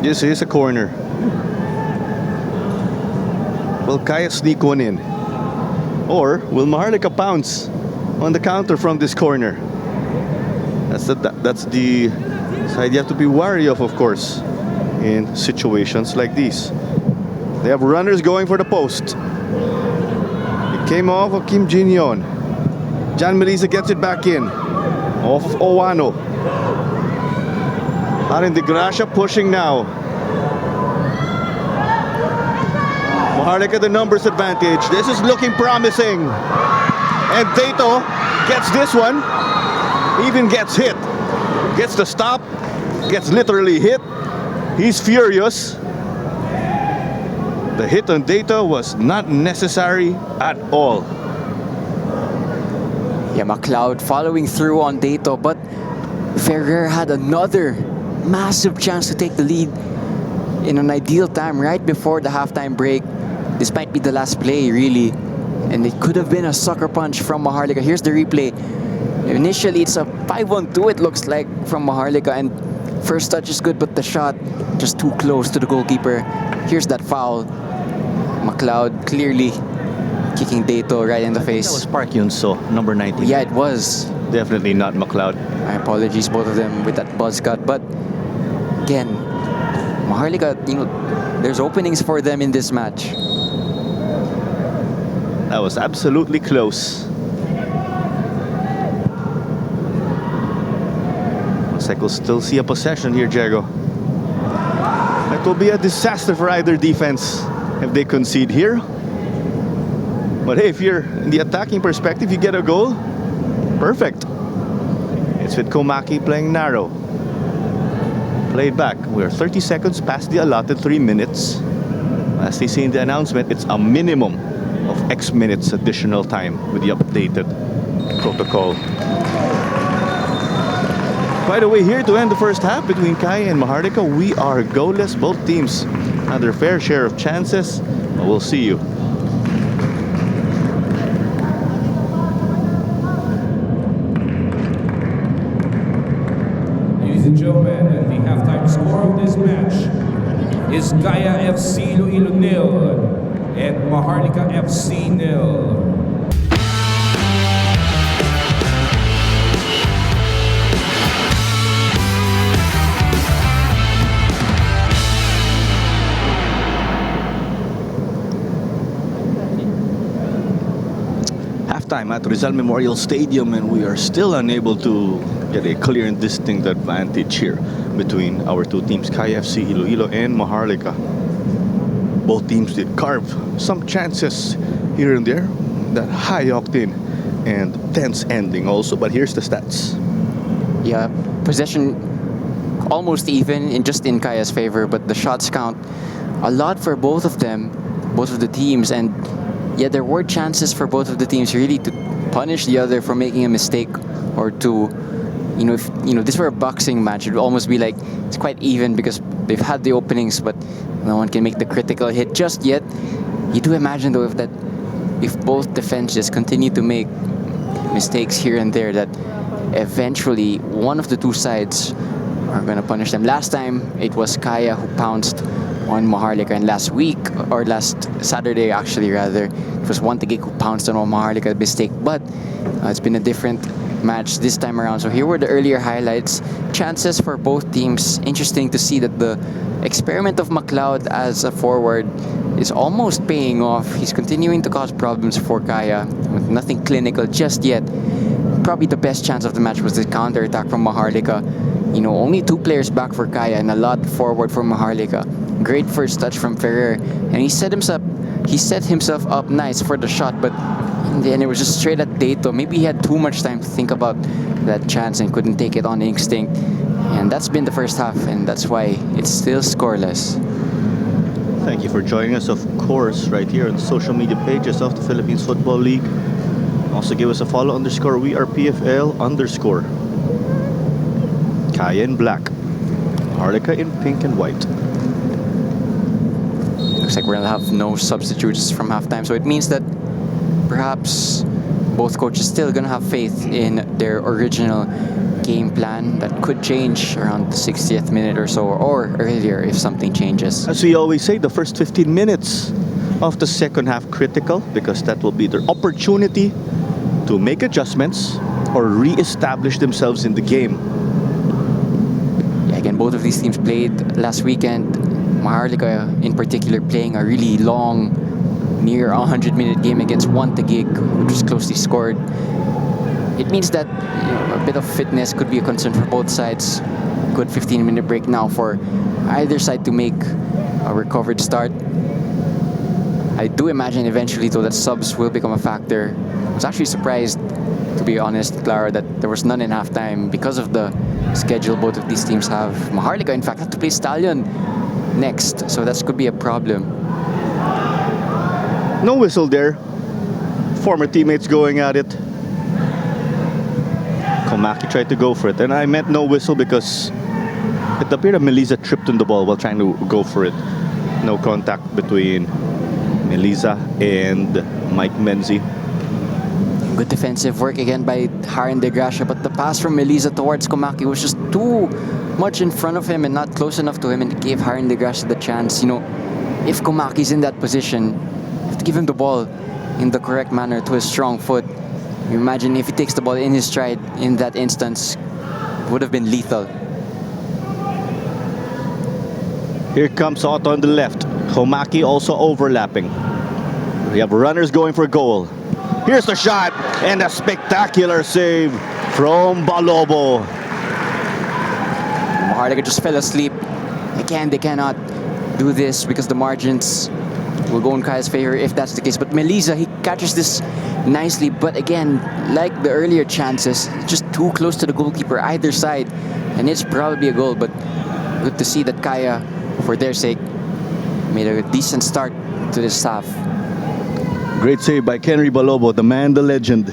This is a corner. Will Kaya sneak one in? Or will Maharlika pounce on the counter from this corner? That's the side you have to be wary of course, in situations like these. They have runners going for the post. It came off of Kim Jin-yeon. Jan Melisa gets it back in. Off of Owano. Aaron De Gracia pushing now. Maharlika the numbers advantage. This is looking promising. And Dato gets this one. Even gets hit. Gets the stop. Gets literally hit. He's furious. The hit on Dato was not necessary at all. Yeah, McLeod following through on Dato, but Ferrer had another massive chance to take the lead in an ideal time right before the halftime break. This might be the last play, really. And it could have been a sucker punch from Maharlika. Here's the replay. Initially, it's a 5-on-2, it looks like, from Maharlika. And first touch is good, but the shot just too close to the goalkeeper. Here's that foul. McLeod clearly kicking Dato right in the That face. was Park Yun-so, number 19. Yeah, it was. Definitely not McLeod. My apologies, both of them, with that buzz cut. But again, Maharlika, there's openings for them in this match. That was absolutely close. Looks like we'll still see a possession here, Diego. It will be a disaster for either defense if they concede here. But hey, if you're in the attacking perspective, you get a goal. Perfect. It's with Komaki playing narrow. Played back. We're 30 seconds past the allotted 3 minutes. As they say in the announcement, it's a minimum of X minutes additional time with the updated protocol. By the way, here to end the first half between Kaya and Maharlika, we are goalless. Both teams had their fair share of chances. But we'll see you. Ladies and gentlemen, and the halftime score of this match is Kaya FC Iloilo 0 and Maharlika FC 0. Halftime at Rizal Memorial Stadium, and we are still unable to get a clear and distinct advantage here between our two teams, Kaya FC Iloilo and Maharlika. Both teams did carve some chances here and there, that high octane and tense ending also, but here's the stats. Yeah, possession almost even in Kaya's favor, but the shots count a lot for both of them, both of the teams, and yeah, there were chances for both of the teams really to punish the other for making a mistake or to, if this were a boxing match, it would almost be like it's quite even because they've had the openings, but no one can make the critical hit just yet. You do imagine though if both defenses continue to make mistakes here and there, that eventually one of the two sides are going to punish them. Last time it was Kaya who pounced on Maharlika, and last Saturday actually rather, it was Wantagig who pounced on Maharlika mistake, but it's been a different match this time around. So here were the earlier highlights. Chances for both teams. Interesting to see that the experiment of McLeod as a forward is almost paying off. He's continuing to cause problems for Kaya with nothing clinical just yet. Probably the best chance of the match was the counter-attack from Maharlika. Only 2 players back for Kaya and a lot forward for Maharlika. Great first touch from Ferrer, and he set himself up nice for the shot, but in the end it was just straight at Dato. Maybe he had too much time to think about that chance and couldn't take it on instinct. And that's been the first half, and that's why it's still scoreless. Thank you for joining us, of course, right here on the social media pages of the Philippines Football League. Also give us a follow _ we are PFL _ Kaya in black, Maharlika in pink and white. Looks like we're gonna have no substitutes from halftime, so it means that perhaps both coaches still gonna have faith in their original game plan that could change around the 60th minute or so, or earlier if something changes. As we always say, the first 15 minutes of the second half critical, because that will be their opportunity to make adjustments or re-establish themselves in the game. Yeah, again, both of these teams played last weekend. Maharlika in particular playing a really long, near 100-minute game against Wantagig, which was closely scored. It means that a bit of fitness could be a concern for both sides. Good 15-minute break now for either side to make a recovered start. I do imagine eventually though that subs will become a factor. I was actually surprised, to be honest, Clara, that there was none in halftime because of the schedule both of these teams have. Maharlika, in fact, had to play Stallion next, so that could be a problem. No whistle there. Former teammates going at it. Komaki tried to go for it, and I meant no whistle because it appeared that Melissa tripped on the ball while trying to go for it. No contact between Melissa and Mike Menzi. Good defensive work again by Harin De Gracia, but the pass from Melissa towards Komaki was just too much in front of him and not close enough to him, and it gave Harin De Gracia the chance. If Komaki's in that position, you have to give him the ball. in the correct manner to his strong foot. You imagine if he takes the ball in his stride in that instance, it would have been lethal. Here comes Otto on the left. Homaki also overlapping. We have runners going for goal. Here's the shot and a spectacular save from Balobo. Maharlika just fell asleep. Again, they cannot do this because the margins will go in Kaya's favor if that's the case. But Melisa, he catches this nicely. But again, like the earlier chances, just too close to the goalkeeper either side. And it's probably a goal. But good to see that Kaya, for their sake, made a decent start to this half. Great save by Kenry Balobo, the man, the legend.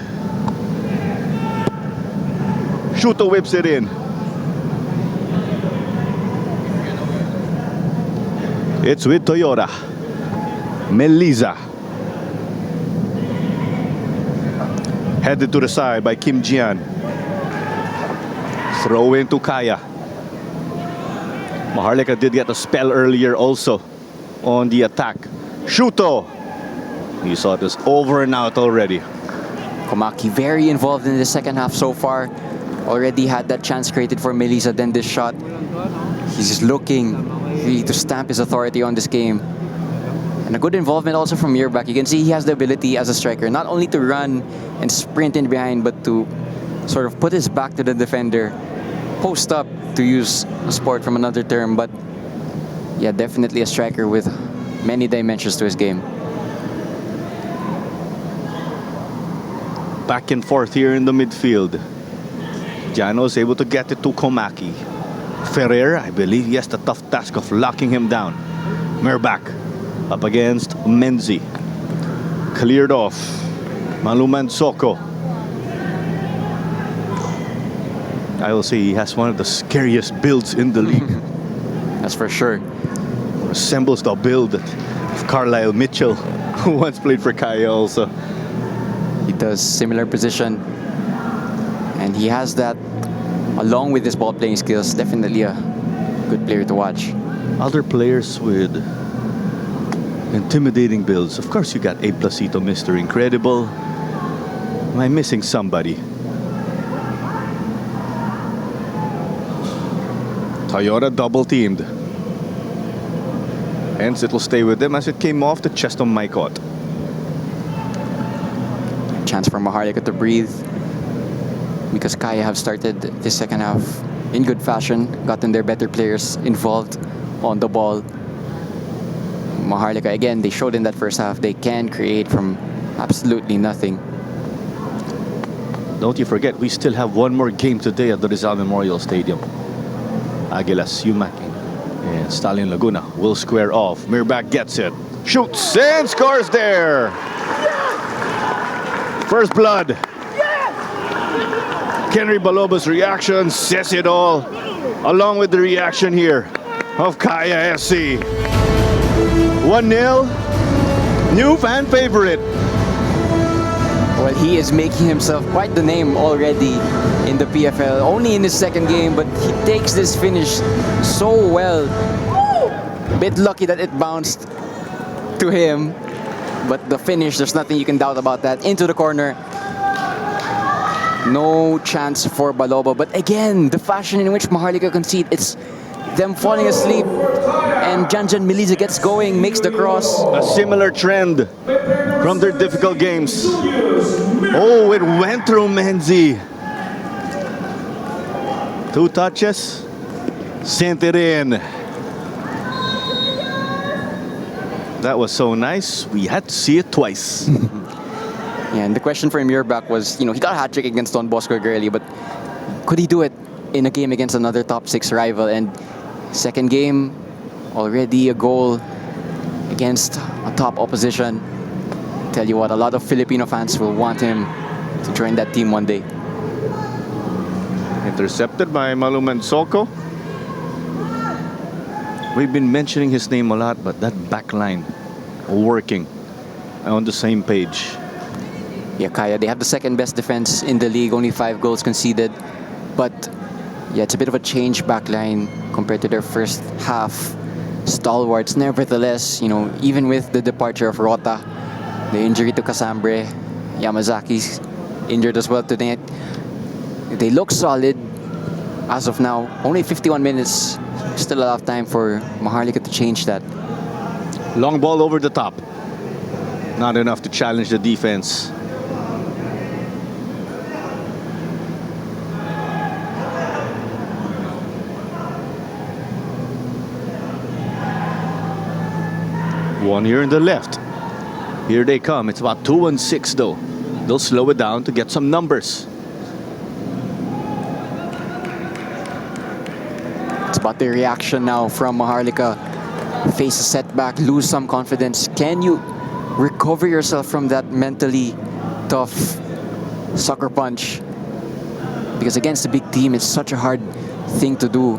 Shuto whips it in. It's with Toyota. Melisa. Headed to the side by Kim Jian. Throw into Kaya. Maharlika did get a spell earlier also on the attack. Shuto. You saw this over and out already. Komaki very involved in the second half so far. Already had that chance created for Melisa, then this shot. He's just looking really to stamp his authority on this game. And a good involvement also from Mirbach. You can see he has the ability as a striker not only to run and sprint in behind, but to sort of put his back to the defender, post up, to use a sport from another term. But yeah, definitely a striker with many dimensions to his game. Back and forth here in the midfield. Jano's able to get it to Komaki. Ferrer, I believe he has the tough task of locking him down. Mirbach up against Menzi. Cleared off. Maluman Soko. I will say he has one of the scariest builds in the league. That's for sure. Resembles the build of Carlisle Mitchell, who once played for Kaya also. He does similar position. And he has that, along with his ball playing skills, definitely a good player to watch. Other players with intimidating builds. Of course, you got A Placito, Mr. Incredible. Am I missing somebody? Toyota double teamed. Hence, it will stay with them as it came off the chest of Maikot. Chance for Maharlika to breathe, because Kaya have started the second half in good fashion, gotten their better players involved on the ball. Maharlika, again, they showed in that first half they can create from absolutely nothing. Don't you forget, we still have one more game today at the Rizal Memorial Stadium. Aguilas, Yumak, and Stalin Laguna will square off. Mirbach gets it, shoots, and scores there. First blood. Kenry Balobo's reaction says it all, along with the reaction here of Kaya SC. 1-0, new fan favorite. Well, he is making himself quite the name already in the PFL, only in his second game, but he takes this finish so well. Bit lucky that it bounced to him, but the finish, there's nothing you can doubt about that. Into the corner. No chance for Balobo, but again, the fashion in which Maharlika concede, it's them falling asleep, and Janjan Melisa gets going, makes the cross. A similar trend from their difficult games. Oh, it went through Menzi. 2 touches, sent it in. That was so nice, we had to see it twice. Yeah, and the question for Mirbach was, he got a hat-trick against Don Bosco Girlie, but could he do it in a game against another top 6 rival? And second game, already a goal against a top opposition. Tell you what, a lot of Filipino fans will want him to join that team one day. Intercepted by Maluman Soko. We've been mentioning his name a lot, but that back line working on the same page. Yeah, Kaya, they have the second best defense in the league, only 5 goals conceded. But yeah, it's a bit of a change back line compared to their first half stalwarts. Nevertheless, even with the departure of Rota, The injury to Casambre. Yamazaki's injured as well today. They look solid as of now. Only 51 minutes. Still a lot of time for Maharlika to change that. Long ball over the top. Not enough to challenge the defense. One here in the left. Here they come. It's about 2-6 though. They'll slow it down to get some numbers. It's about the reaction now from Maharlika. Face a setback, lose some confidence. Can you recover yourself from that mentally tough sucker punch? Because against a big team, it's such a hard thing to do.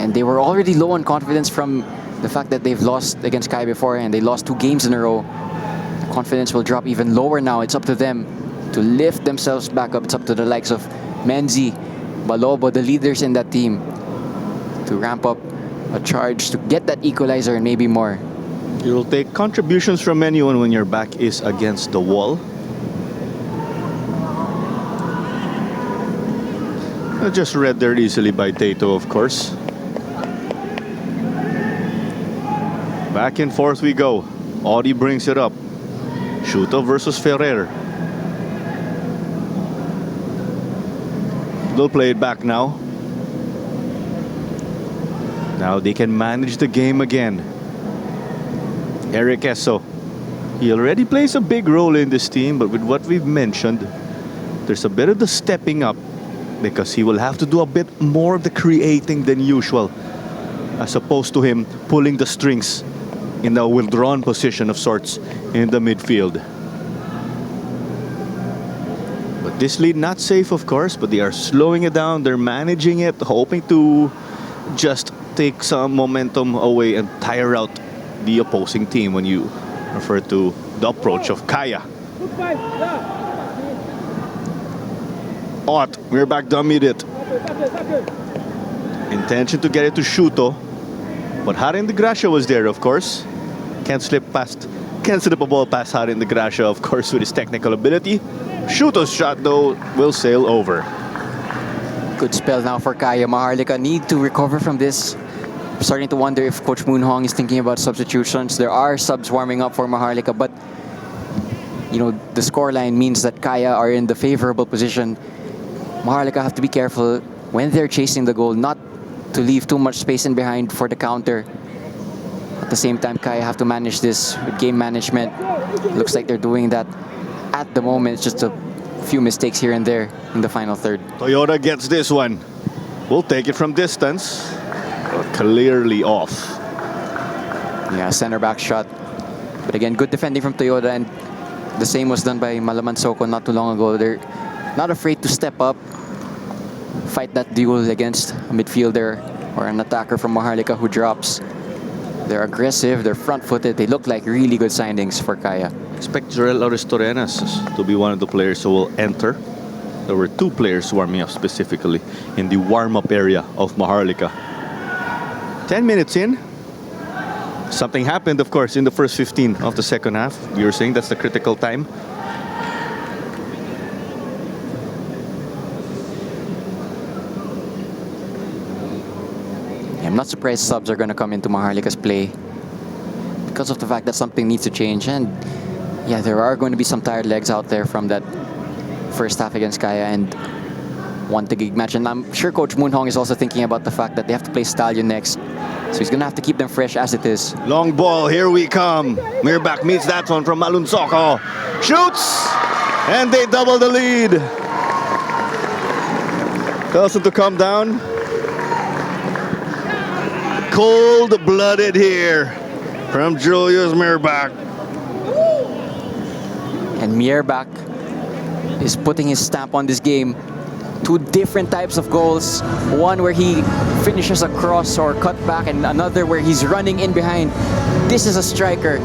And they were already low on confidence from the fact that they've lost against Kai before, and they lost 2 games in a row. Confidence will drop even lower now. It's up to them to lift themselves back up. It's up to the likes of Menzi, Balobo, the leaders in that team, to ramp up a charge to get that equalizer and maybe more. You'll take contributions from anyone when your back is against the wall. Just read there easily by Tato, of course. Back and forth we go. Audi brings it up. Shuto versus Ferrer. They'll play it back now. Now they can manage the game again. Eric Esso. He already plays a big role in this team, but with what we've mentioned, there's a bit of the stepping up because he will have to do a bit more of the creating than usual, as opposed to him pulling the strings in a withdrawn position of sorts in the midfield. But this lead not safe, of course, but they are slowing it down. They're managing it, hoping to just take some momentum away and tire out the opposing team when you refer to the approach of Kaya. Ott, we're back to immediate. Intention to get it to Shuto. But Harin de Gracia was there, of course. Can't slip a ball past Harin de Gracia, of course, with his technical ability. Shuto's shot, though, will sail over. Good spell now for Kaya. Maharlika need to recover from this. I'm starting to wonder if Coach Moon Hong is thinking about substitutions. There are subs warming up for Maharlika, but you know, the scoreline means that Kaya are in the favorable position. Maharlika have to be careful when they're chasing the goal, not to leave too much space in behind for the counter. At the same time, Kaya have to manage this with game management. Looks like they're doing that at the moment. It's just a few mistakes here and there in the final third. Toyota gets this one. We'll take it from distance. But clearly off. Yeah, center back shot. But again, good defending from Toyota, and the same was done by Malaman Soko not too long ago. They're not afraid to step up, fight that duel against a midfielder or an attacker from Maharlika who drops. They're aggressive, they're front-footed, they look like really good signings for Kaya. Expect Jorel Aristorenas to be one of the players who will enter. There were 2 players warming up specifically in the warm-up area of Maharlika. 10 minutes in. Something happened, of course, in the first 15 of the second half. We were saying that's the critical time. I'm not surprised subs are going to come into Maharlika's play because of the fact that something needs to change. And yeah, there are going to be some tired legs out there from that first half against Kaya and one Taguig match. And I'm sure Coach Moon Hong is also thinking about the fact that they have to play Stallion next. So he's going to have to keep them fresh as it is. Long ball, here we come. Mirbach meets that one from Malunsoko. Shoots! And they double the lead. Tells him to come down. Cold-blooded here from Julius Mirbach. And Mirbach is putting his stamp on this game. 2 different types of goals. One where he finishes a cross or cut back, and another where he's running in behind. This is a striker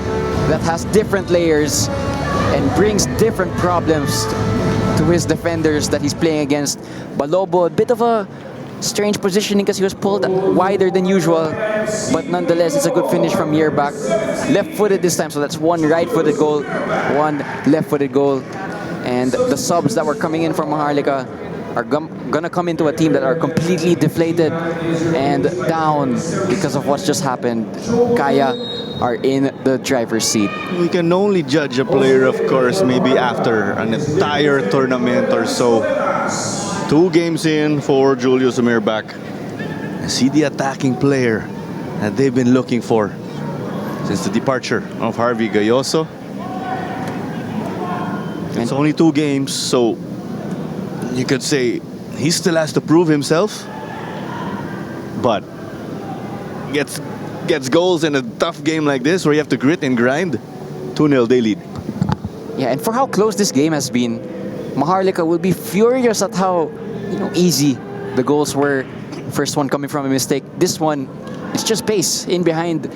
that has different layers and brings different problems to his defenders that he's playing against. Balobo, a bit of a Strange positioning because he was pulled wider than usual. But nonetheless, it's a good finish from Yerbach. Left-footed this time, so that's one right-footed goal, one left-footed goal. And the subs that were coming in from Maharlika are gonna come into a team that are completely deflated and down because of what's just happened. Kaya are in the driver's seat. We can only judge a player, of course, maybe after an entire tournament or so. 2 games in for Julius Mirbach. See the attacking player that they've been looking for since the departure of Harvey Gayoso. It's only 2 games, so you could say he still has to prove himself, but gets goals in a tough game like this where you have to grit and grind. 2-0 they lead. Yeah, and for how close this game has been, Maharlika will be furious at how easy the goals were. First one coming from a mistake. This one, it's just pace in behind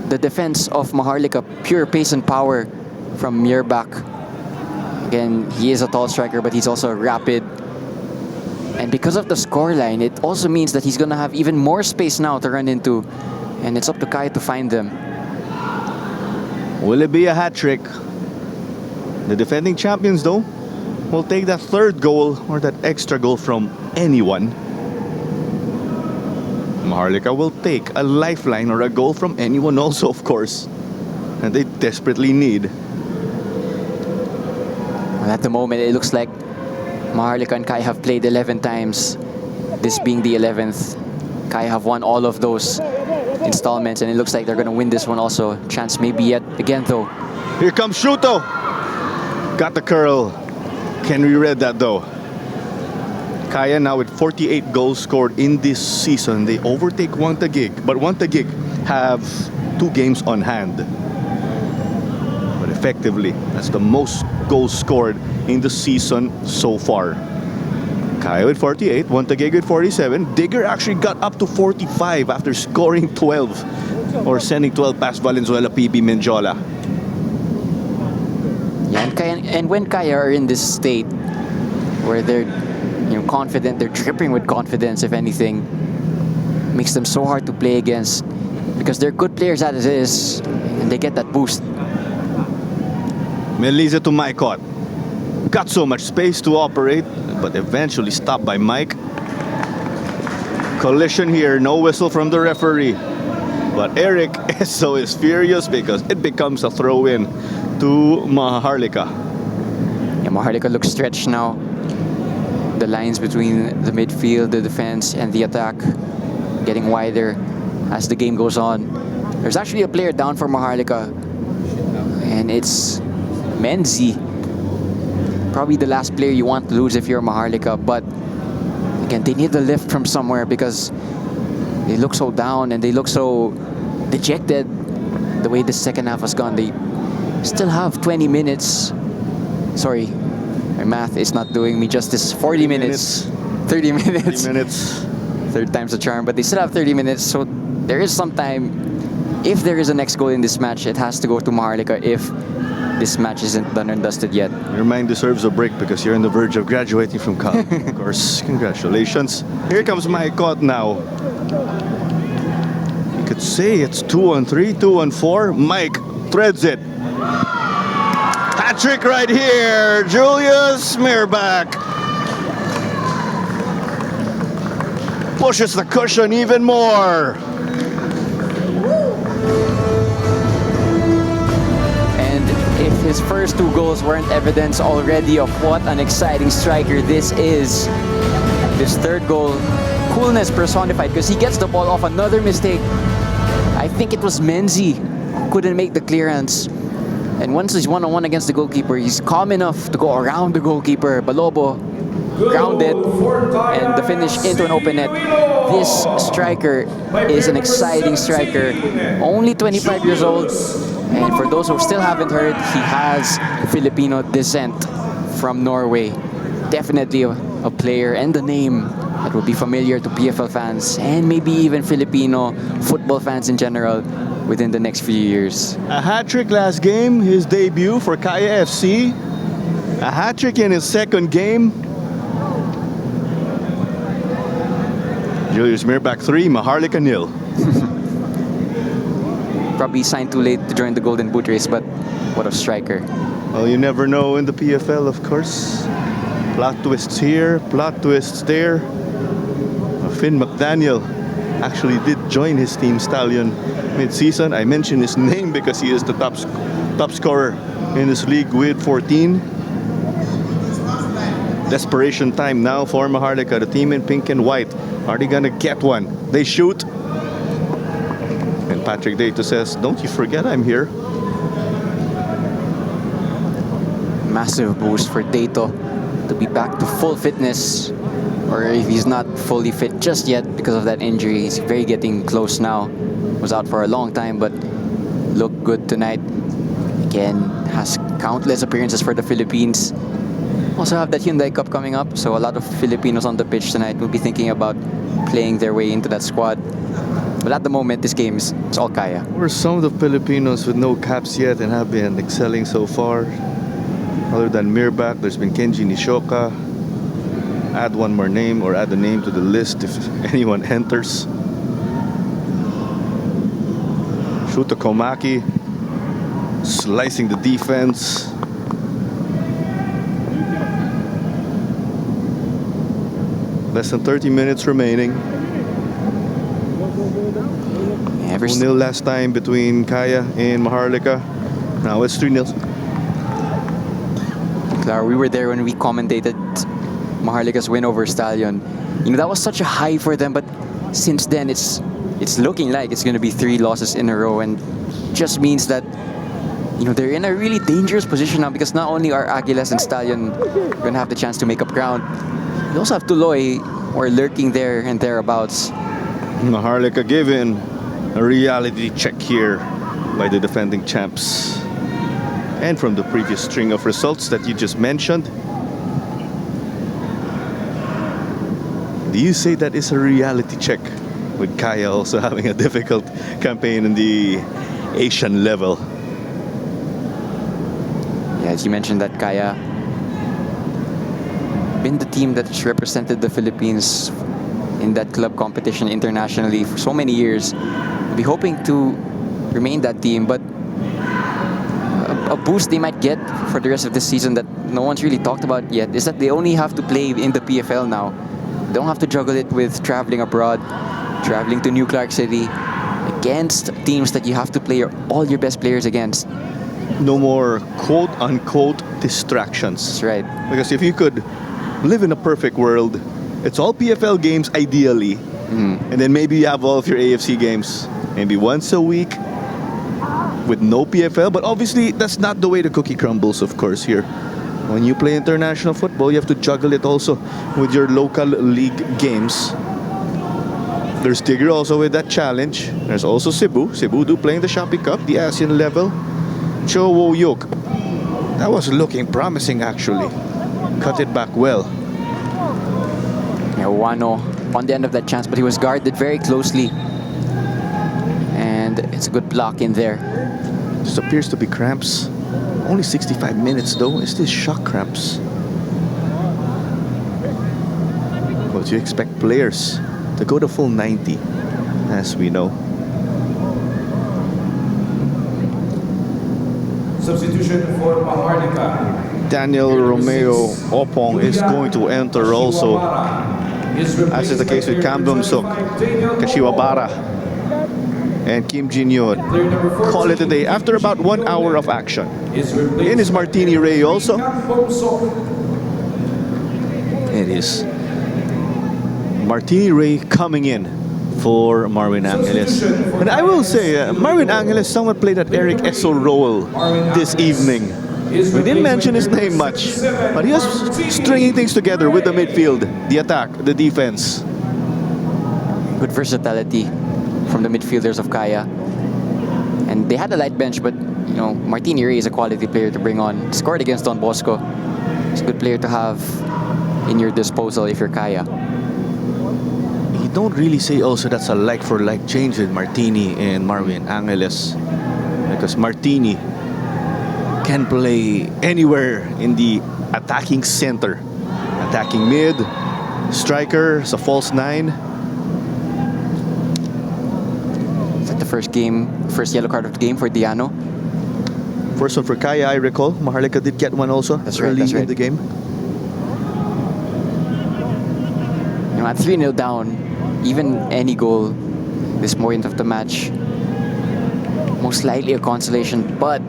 the defense of Maharlika. Pure pace and power from Yerbach. Again, he is a tall striker, but he's also rapid. And because of the scoreline, it also means that he's going to have even more space now to run into. And it's up to Kai to find them. Will it be a hat trick? The defending champions, though, will take that 3rd goal or that extra goal from anyone. Maharlika will take a lifeline or a goal from anyone also, of course. And they desperately need. And at the moment, it looks like Maharlika and Kai have played 11 times. This being the 11th. Kai have won all of those installments, and it looks like they're going to win this one also. Chance maybe yet again, though. Here comes Shuto. Got the curl. Can we read that, though? Kaya now with 48 goals scored in this season. They overtake Wantagig, but Wantagig have 2 games on hand. But effectively, that's the most goals scored in the season so far. Kaya with 48, Wantagig with 47. Digger actually got up to 45 after scoring 12 or sending 12 past Valenzuela, PB Menjola. Yeah, and when Kaya are in this state where they're confident, they're dripping with confidence, if anything, makes them so hard to play against because they're good players as it is, and they get that boost. Melisa to Maikot. Got so much space to operate, but eventually stopped by Mike. Collision here, no whistle from the referee. But Eric Esso is furious because it becomes a throw-in to Maharlika. Yeah, Maharlika looks stretched now. The lines between the midfield, the defense, and the attack getting wider as the game goes on. There's actually a player down for Maharlika, and it's Menzi. Probably the last player you want to lose if you're Maharlika, but again, they need the lift from somewhere because they look so down and they look so dejected the way the second half has gone. They still have 20 minutes. Sorry, my math is not doing me justice. 40 minutes. 30 minutes. 30 minutes. Third time's a charm, but they still have 30 minutes, so there is some time. If there is a next goal in this match, it has to go to Maharlika if this match isn't done and dusted yet. Your mind deserves a break because you're on the verge of graduating from college. Of course, congratulations. Here comes Maikot now. You could say it's 2-on-3, 2-on-4. Mike threads it. Hat trick right here, Julius Mirbach. Pushes the cushion even more. If his first 2 goals weren't evidence already of what an exciting striker this is, this 3rd goal, coolness personified because he gets the ball off another mistake. I think it was Menzi who couldn't make the clearance. And once he's one-on-one against the goalkeeper, he's calm enough to go around the goalkeeper. Balobo grounded and the finish into an open net. This striker is an exciting striker. Only 25 years old. And for those who still haven't heard, he has Filipino descent from Norway. Definitely a player and a name that will be familiar to PFL fans and maybe even Filipino football fans in general within the next few years. A hat-trick last game, his debut for Kaya FC. A hat-trick in his 2nd game. Julius Mirbach 3, Maharlika 0. Probably signed too late to join the Golden Boot race, but what a striker. Well, you never know in the PFL, of course. Plot twists here, plot twists there. Finn McDaniel actually did join his team Stallion mid-season. I mentioned his name because he is the top scorer in this league with 14. Desperation time now for Maharlika, the team in pink and white. Are they gonna get one? They shoot. And Patrick Dato says, don't you forget I'm here. Massive boost for Dato to be back to full fitness, or if he's not fully fit just yet because of that injury, he's very getting close now. Was out for a long time, but looked good tonight. Again, has countless appearances for the Philippines. Also have that Hyundai Cup coming up, so a lot of Filipinos on the pitch tonight will be thinking about playing their way into that squad. But at the moment, this game is it's all Kaya. Who are some of the Filipinos with no caps yet and have been excelling so far? Other than Mirbach, there's been Kenji Nishoka. Add one more name, or add a name to the list if anyone enters. Shuto Komaki slicing the defense. Less than 30 minutes remaining. 2-0 last time between Kaya and Maharlika. Now it's 3-0. Clara, we were there when we commentated Maharlika's win over Stallion. You know, that was such a high for them, but since then it's looking like it's going to be 3 losses in a row, and just means that, you know, they're in a really dangerous position now, because not only are Aguilas and Stallion going to have the chance to make up ground, you also have Tuloy or lurking there and thereabouts. Maharlika given a reality check here by the defending champs. And from the previous string of results that you just mentioned, do you say that is a reality check, with Kaya also having a difficult campaign in the Asian level? Yeah, as you mentioned, that Kaya been the team that's represented the Philippines in that club competition internationally for so many years. We'll be hoping to remain that team, but a boost they might get for the rest of the season that no one's really talked about yet is that they only have to play in the PFL now. They don't have to juggle it with traveling abroad, traveling to New Clark City against teams that you have to play all your best players against. No more quote-unquote distractions. That's right. Because if you could live in a perfect world, it's all PFL games ideally. And then maybe you have all of your AFC games maybe once a week with no PFL. But obviously, that's not the way the cookie crumbles, of course, here. When you play international football, you have to juggle it also with your local league games. There's Tigre also with that challenge. There's also Cebu. Cebu do playing the Shopee Cup, the ASEAN level. Cho Wo Yok. That was looking promising, actually. Cut it back well. Yeah, Wano on the end of that chance, but he was guarded very closely. And it's a good block in there. This appears to be cramps. Only 65 minutes, though. Is this shock cramps? Well, you expect players to go the full 90, as we know. Substitution for Maharlika. Daniel Romeo Opong is going to enter also, as is the case with Cam Dum-suk, Kashiwabara, and Kim Jin-yoon. Call it a day after about 1 hour of action. In is Martini Ray also. It is Martini Ray coming in for Marvin Angeles. And I will say, Marvin Angeles somewhat played that Eric Esso role this evening. We didn't mention his name much, but he was stringing things together with the midfield, the attack, the defense. Good versatility from the midfielders of Kaya. And they had a light bench, but you know, Martini Ray is a quality player to bring on. Scored against Don Bosco. He's a good player to have in your disposal if you're Kaya. You don't really say also that's a like-for-like change with Martini and Marvin Angeles, because Martini can play anywhere in the attacking center. Attacking mid, striker, as a false 9. the first game, first yellow card of the game for Diano. First one for Kaya, I recall. Maharlika did get one also early in the game. You know, at 3-0 down, even any goal this point of the match, most likely a consolation, but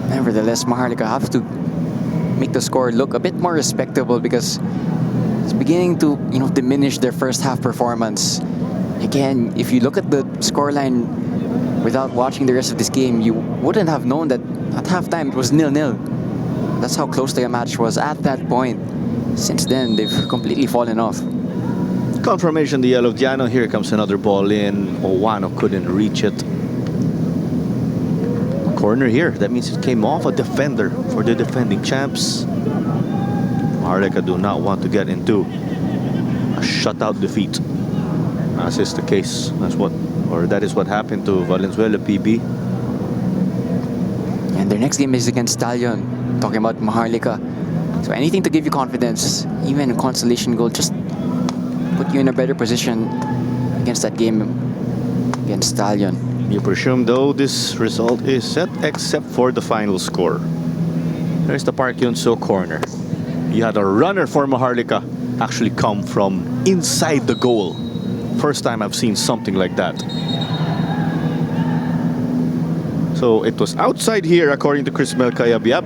nevertheless, Maharlika have to make the score look a bit more respectable because it's beginning to, you know, diminish their first half performance. Again, if you look at the scoreline without watching the rest of this game, you wouldn't have known that at halftime it was 0-0. That's how close the match was at that point. Since then, they've completely fallen off. Confirmation the yellow Diano. Here comes another ball in. Owano couldn't reach it. Corner here. That means it came off a defender for the defending champs. Maharlika do not want to get into a shutout defeat, as is the case. That is what happened to Valenzuela PB. And their next game is against Stallion. Talking about Maharlika. So anything to give you confidence, even a consolation goal, just put you in a better position against that game against Stallion. You presume, though, this result is set except for the final score. There's the Park Yun-soo corner. You had a runner for Maharlika actually come from inside the goal. First time I've seen something like that. So it was outside here, according to Chris Melcayabiab.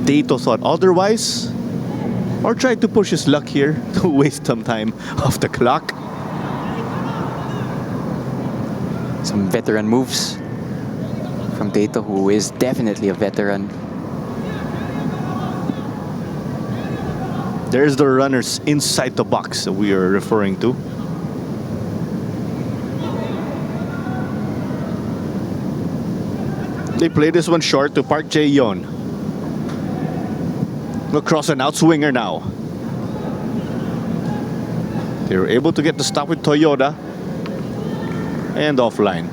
Dato thought otherwise, or tried to push his luck here to waste some time off the clock. Some veteran moves from Dato, who is definitely a veteran. There's the runners inside the box that we are referring to. They play this one short to Park Jae-yeon. Across an outswinger now. They were able to get the stop with Toyoda. And offline.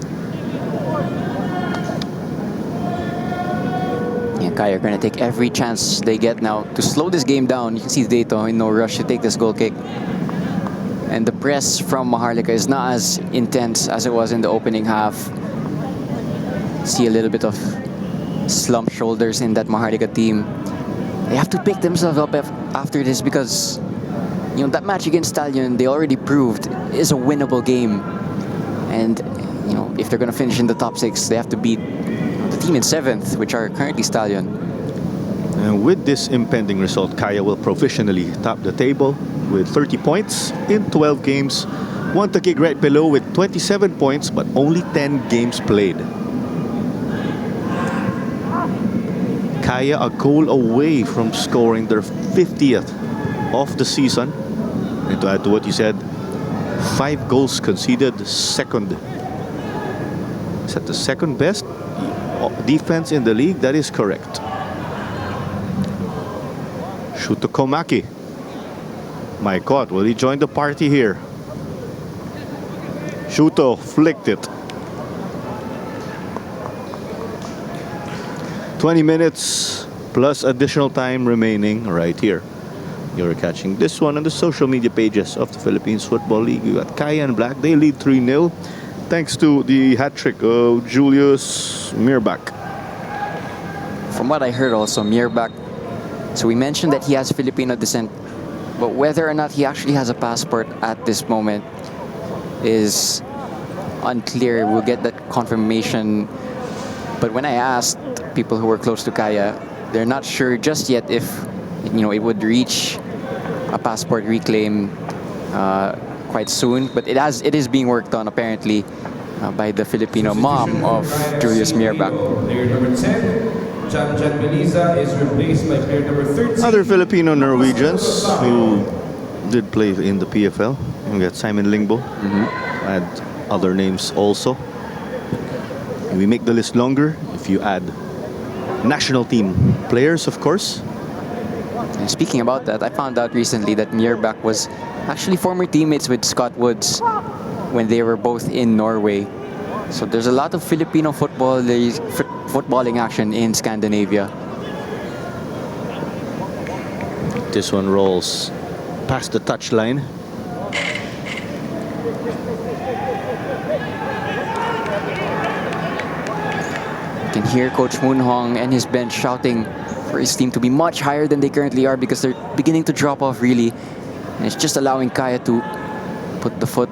Yeah, Kaya are going to take every chance they get now to slow this game down. You can see Dato in no rush to take this goal kick. And the press from Maharlika is not as intense as it was in the opening half. See a little bit of slumped shoulders in that Maharlika team. They have to pick themselves up after this because, you know, that match against Stallion, they already proved is a winnable game. And, you know, if they're going to finish in the top 6, they have to beat the team in 7th, which are currently Stallion. And with this impending result, Kaya will provisionally top the table with 30 points in 12 games. One Taguig right below with 27 points, but only 10 games played. Kaya a goal away from scoring their 50th of the season. And to add to what you said, 5 goals conceded, second. Is that the second best defense in the league? That is correct. Shuto Komaki. My God, will he join the party here? Shuto flicked it. 20 minutes plus additional time remaining right here. You're catching this one on the social media pages of the Philippines Football League. You got Kaya and Black. They lead 3-0 thanks to the hat-trick of Julius Mirbach. From what I heard also, Mirbach, so we mentioned that he has Filipino descent, but whether or not he actually has a passport at this moment is unclear. We'll get that confirmation. But when I asked people who were close to Kaya, they're not sure just yet if, you know, it would reach a passport reclaim quite soon. But it is being worked on apparently by the Filipino mom of Julius Mirbach. Player number 10, Jan Beliza, is replaced by player number 13. Other Filipino Norwegians who did play in the PFL. We got Simon Lingbo. Add other names also. And we make the list longer if you add national team players, of course. And speaking about that, I found out recently that Mirbach was actually former teammates with Scott Woods when they were both in Norway. So there's a lot of Filipino footballing action in Scandinavia. This one rolls past the touchline. You can hear Coach Moon Hong and his bench shouting for his team to be much higher than they currently are because they're beginning to drop off really. And it's just allowing Kaya to put the foot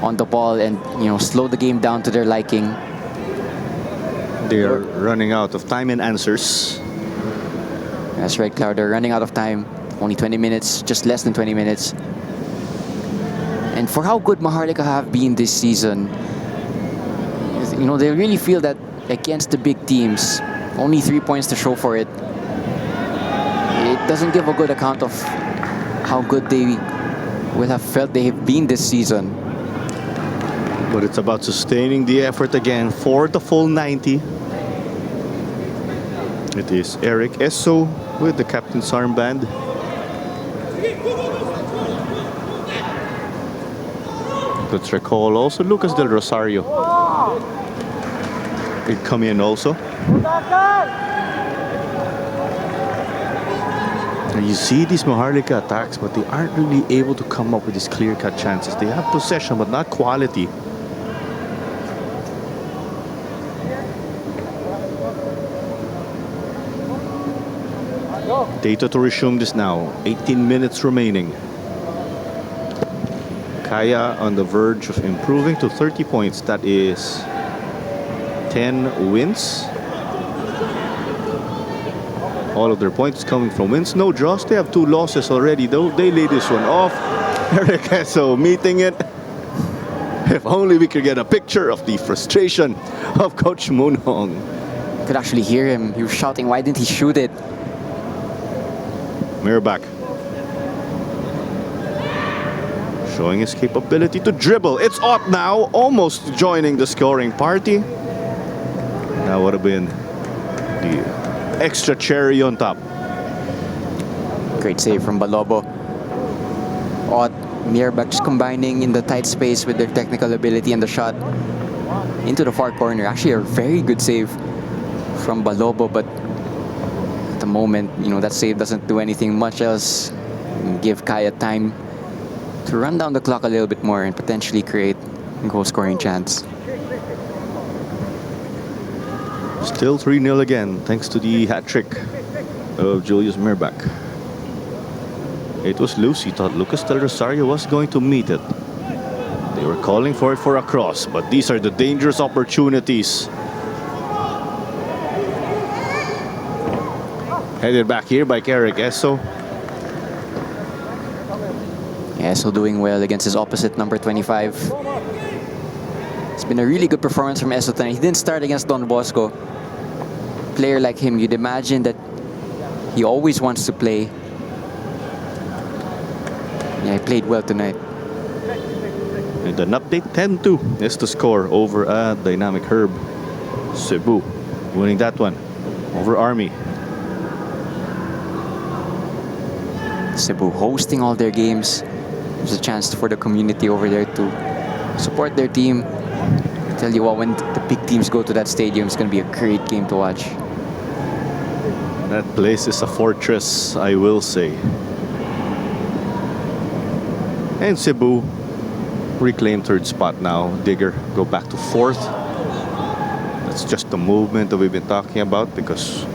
on the ball and slow the game down to their liking. They are running out of time and answers. That's right, Cloud. They're running out of time. Only 20 minutes, just less than 20 minutes. And for how good Maharlika have been this season, they really feel that against the big teams, only 3 points to show for it. It doesn't give a good account of how good they will have felt they have been this season. But it's about sustaining the effort again for the full 90. It is Eric Esso with the captain's armband. Let's recall also Lucas Del Rosario. He'd come in also. And you see these Maharlika attacks, but they aren't really able to come up with these clear-cut chances. They have possession, but not quality. Data to resume this now. 18 minutes remaining. Kaya on the verge of improving to 30 points. That is 10 wins. All of their points coming from wins. No draws. They have 2 losses already, though. They lay this one off. Eric Esso meeting it. If only we could get a picture of the frustration of Coach Moon Hong. You could actually hear him. He was shouting, why didn't he shoot it? Mirbach showing his capability to dribble. It's Ott now, almost joining the scoring party. That would have been the extra cherry on top. Great save from Balobo. Ott, Mirbach just combining in the tight space with their technical ability and the shot into the far corner. Actually, a very good save from Balobo, but at the moment, that save doesn't do anything much else. Give Kaya time to run down the clock a little bit more and potentially create a goal-scoring chance. Still 3-0 again, thanks to the hat-trick of Julius Mirbach. It was loose. He thought Lucas Del Rosario was going to meet it. They were calling for it for a cross, but these are the dangerous opportunities. Headed back here by Eric Esso. Esso doing well against his opposite, number 25. It's been a really good performance from Esso tonight. He didn't start against Don Bosco. Player like him, you'd imagine that he always wants to play. Yeah, he played well tonight. And an update, 10-2 is the score over at Dynamic Herb. Cebu winning that one over Army. Cebu hosting all their games. There's a chance for the community over there to support their team. I tell you what, when the big teams go to that stadium, it's going to be a great game to watch. That place is a fortress, I will say. And Cebu reclaimed 3rd spot now. Digger go back to 4th. That's just the movement that we've been talking about, because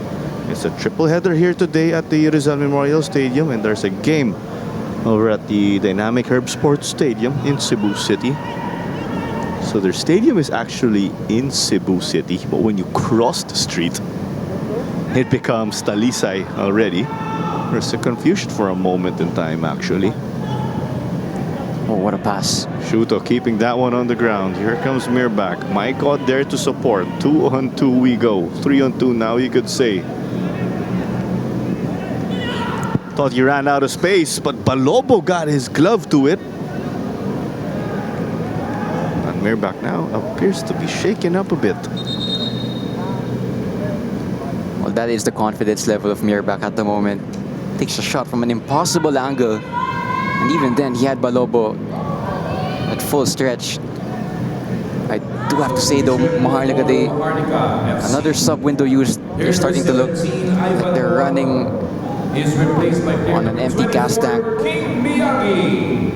it's a triple header here today at the Rizal Memorial Stadium, and there's a game over at the Dynamic Herb Sports Stadium in Cebu City. So their stadium is actually in Cebu City, but when you cross the street, it becomes Talisay already. There's a confusion for a moment in time, actually. Oh, what a pass. Shuto keeping that one on the ground. Here comes Mirbach. Maikot there to support. 2-on-2 we go. 3-on-2 now, you could say. Thought he ran out of space, but Balobo got his glove to it. And Mirbach now appears to be shaken up a bit. Well, that is the confidence level of Mirbach at the moment. Takes a shot from an impossible angle. And even then, he had Balobo at full stretch. I do have to say though, Maharlika, another sub window used. They're starting to look like they're running on an empty gas tank.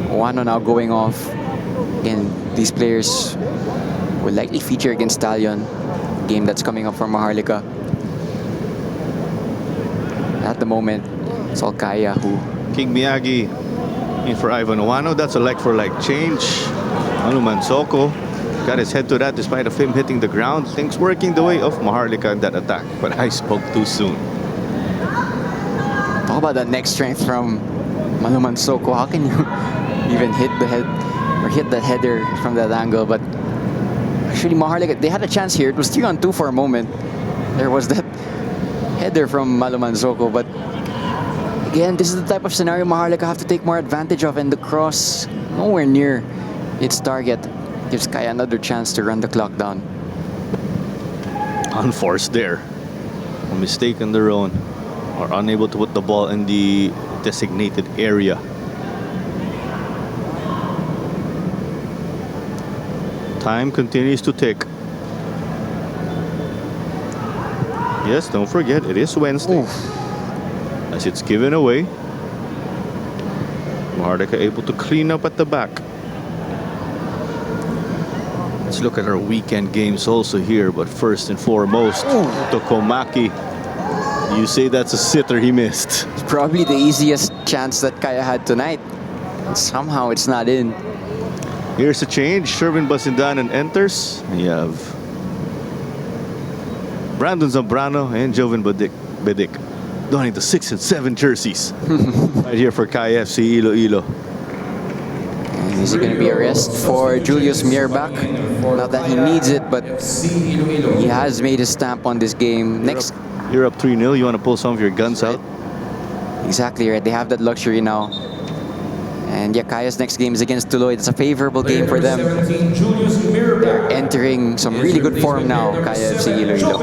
Wano now going off. Again, these players will likely feature against Stallion. game that's coming up for Maharlika. At the moment, it's all Kaya who... King Miyagi in for Ivan Owano. That's a like-for-like change. Manuman Soko got his head to that despite of him hitting the ground. Things working the way of Maharlika in that attack. But I spoke too soon. Talk about that neck strength from Manuman Soko. How can you even hit the head or hit that header from that angle? But actually, Maharlika, they had a chance here. It was 3-on-2 for a moment. There was that header from Manuman Soko. But again, this is the type of scenario Maharlika have to take more advantage of. And the cross, nowhere near its target, gives Kaya another chance to run the clock down. Unforced there. A mistake on their own. Or unable to put the ball in the designated area. Time continues to tick. Yes, don't forget, it is Wednesday. Oof. As it's given away. Maharlika able to clean up at the back. Let's look at our weekend games also here. But first and foremost, Tokomaki. You say that's a sitter he missed. It's probably the easiest chance that Kaya had tonight. Somehow it's not in. Here's a change. Sherwin Basindanan enters. And you have Brandon Zambrano and Joven Bedic donning the 6 and 7 jerseys. Right here for Kaya FC Iloilo. And is it going to be a rest for Julius Mierbach? Not that he needs it, but he has made a stamp on this game. Next, You're up 3-0. You want to pull some of your guns out? exactly right. They have that luxury now. And yeah, Kaya's next game is against Tuloy. It's a favorable game for them. Entering some really good form now, Kaya FC Iloilo.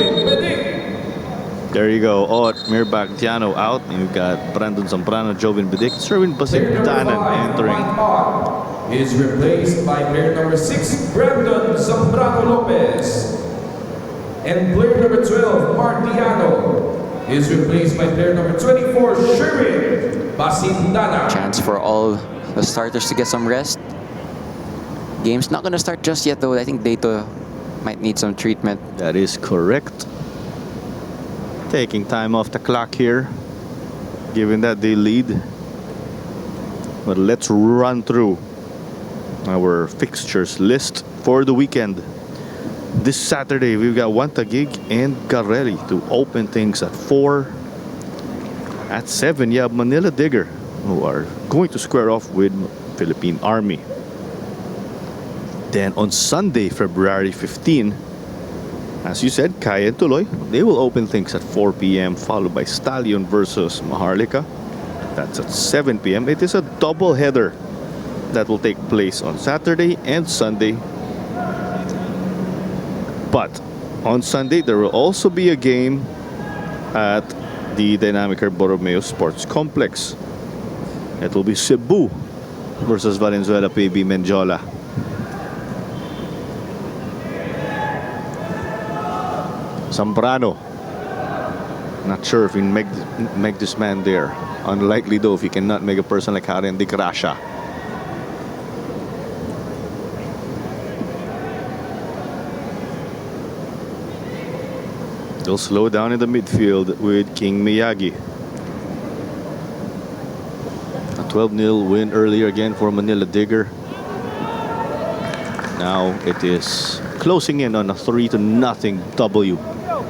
There you go. Oh, Mirbach Tiano out. And you've got Brandon Zambrano, Joven Bedic, Sherwin Basindanan entering. Is replaced by player number 6, Brandon Zambrano Lopez. And player number 12, Martiano, is replaced by player number 24, Sherwin Basindana. Chance for all the starters to get some rest. Game's not going to start just yet, though. I think Dato might need some treatment. That is correct. Taking time off the clock here, given that they lead. But let's run through our fixtures list for the weekend. This Saturday, we've got Wantagig and Gareli to open things at 4. At 7, you have Manila Digger, who are going to square off with Philippine Army. Then on Sunday, February 15, as you said, Kaya and Tuloy, they will open things at 4 p.m. followed by Stallion versus Maharlika. That's at 7 p.m. It is a double header that will take place on Saturday and Sunday. But on Sunday, there will also be a game at the Dynamic Borromeo Sports Complex. It will be Cebu versus Valenzuela PB Menjola. Zambrano. Not sure if he can make this man there. Unlikely though if he cannot make a person like Karen Di Gracia. They'll slow down in the midfield with King Miyagi. A 12-0 win earlier again for Manila Digger. Now it is closing in on a 3-0 W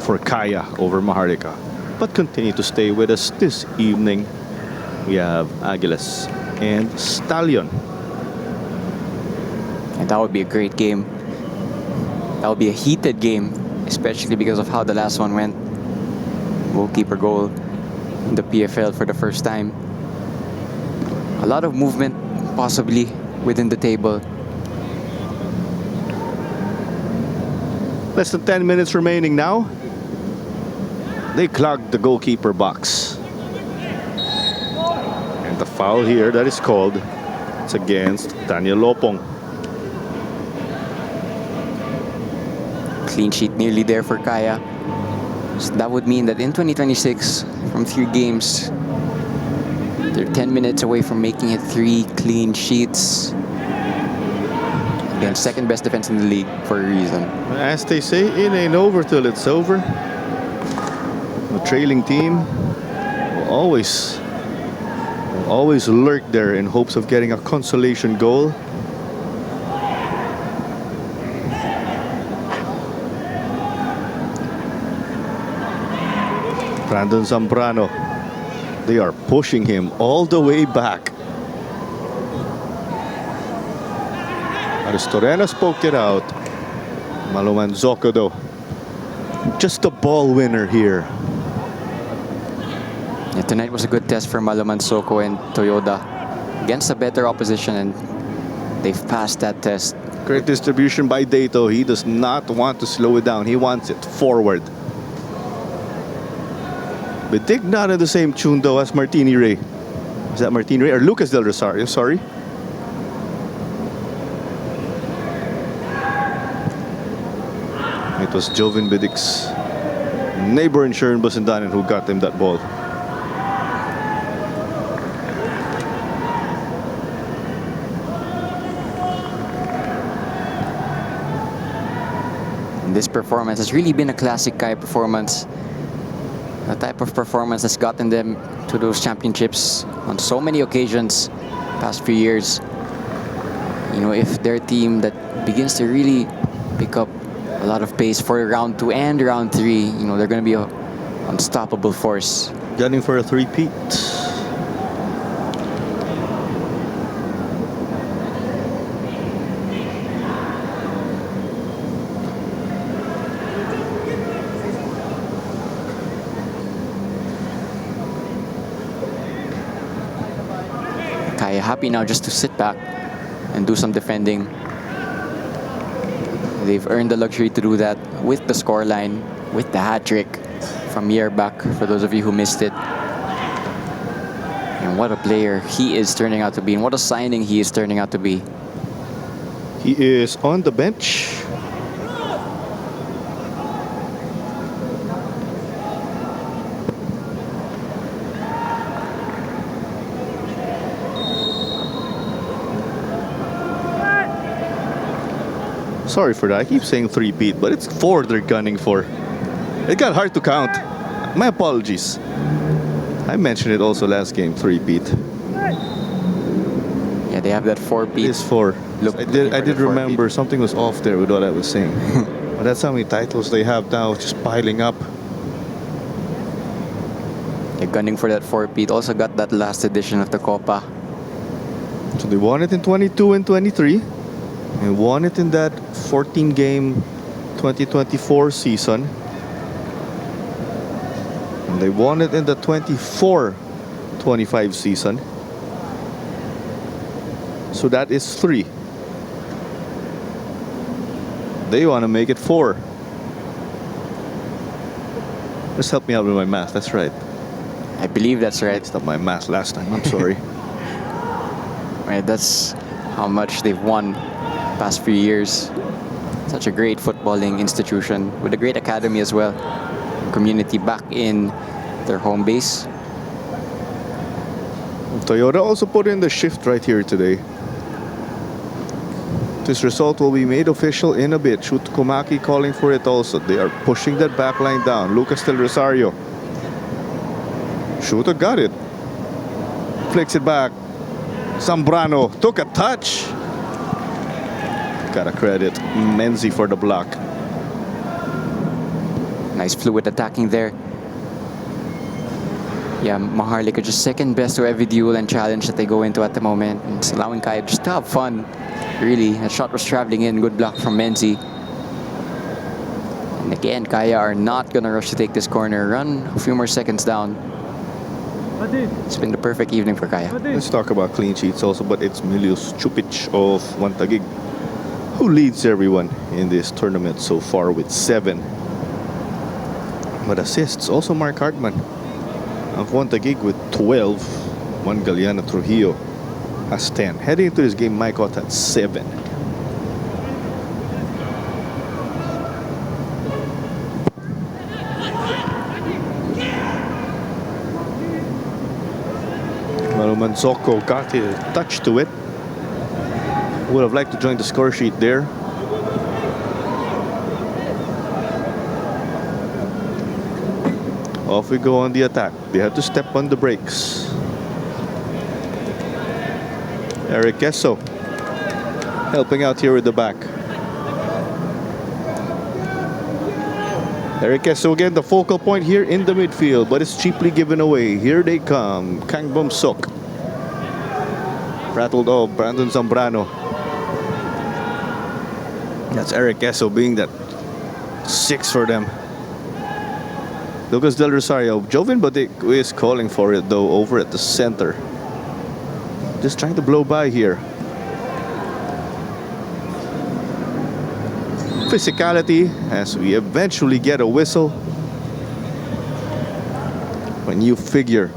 for Kaya over Maharlika. But continue to stay with us this evening. We have Aguilas and Stallion. And that would be a great game. That would be a heated game, especially because of how the last one went. Goalkeeper goal in the PFL for the first time. A lot of movement possibly within the table. Less than 10 minutes remaining now. They clogged the goalkeeper box. And the foul here that is called, it's against Daniel Lopong. Clean sheet nearly there for Kaya. So that would mean that in 2026, from 3 games, they're 10 minutes away from making it 3 clean sheets. Again, second best defense in the league for a reason. As they say, it ain't over till it's over. The trailing team will always lurk there in hopes of getting a consolation goal. Brandon Zambrano, they are pushing him all the way back. Aristorena poked it out. Maluman Zokodo, just a ball winner here. Yeah, tonight was a good test for Maluman Soko and Toyoda against a better opposition, and they've passed that test. Great distribution by Dato. He does not want to slow it down. He wants it forward. But Dick not in the same tune though as Martini Ray. Is that Martini Ray or Lucas Del Rosario? Sorry. It was Joven Bidik's neighbor in Sharon Basandanan who got him that ball. And this performance has really been a classic Kaya performance. The type of performance that's gotten them to those championships on so many occasions past few years. You know, if they're a team that begins to really pick up a lot of pace for round 2 and round 3, you know, they're going to be an unstoppable force. Gunning for a three-peat. Kaya happy now just to sit back and do some defending. They've earned the luxury to do that with the scoreline, with the hat-trick from Yerbak, for those of you who missed it. And what a player he is turning out to be, and what a signing he is turning out to be. He is on the bench. Sorry for that. I keep saying three-peat, but it's 4 they're gunning for. It got hard to count. My apologies. I mentioned it also last game, three-peat. Yeah, they have that 4-peat. It is 4. Look, I did remember something was off there with what I was saying. But that's how many titles they have now, just piling up. They're gunning for that 4-peat. Also got that last edition of the Copa. So they won it in 22 and 23. They won it in that 14-game 2024 season. And they won it in the 24-25 season. So that is 3. They want to make it 4. Just help me out with my math. That's right. I believe that's right. It's not my math last time. I'm sorry. Right, that's how much they've won past few years. Such a great footballing institution with a great academy as well. Community back in their home base. Toyota also put in the shift right here today. This result will be made official in a bit. Shoot Komaki calling for it also. They are pushing that back line down. Lucas Del Rosario. Shooter got it. Flicks it back. Zambrano took a touch. Gotta credit Menzi for the block. Nice fluid attacking there. Yeah, Maharlika just second best to every duel and challenge that they go into at the moment. It's allowing Kaya just to have fun. Really, that shot was traveling in. Good block from Menzi. And again, Kaya are not gonna rush to take this corner. Run a few more seconds down. It's been the perfect evening for Kaya. Let's talk about clean sheets also, but it's Milius Chupic of Wantagig who leads everyone in this tournament so far with 7. But assists also Mark Hartman of Wantagig with 12. Juan Galeano Trujillo has 10. Heading into this game, Mike Ott had 7. Malumanzoko got a touch to it. Would have liked to join the score sheet there. Off we go on the attack. They have to step on the brakes. Eric Queso helping out here with the back. Eric Queso again, the focal point here in the midfield, but it's cheaply given away. Here they come. Kangbom Sok. Rattled off Brandon Zambrano. That's Eric Queso being that 6 for them. Lucas Del Rosario. Joven Badic is calling for it though over at the center. Just trying to blow by here. Physicality as we eventually get a whistle. When you figure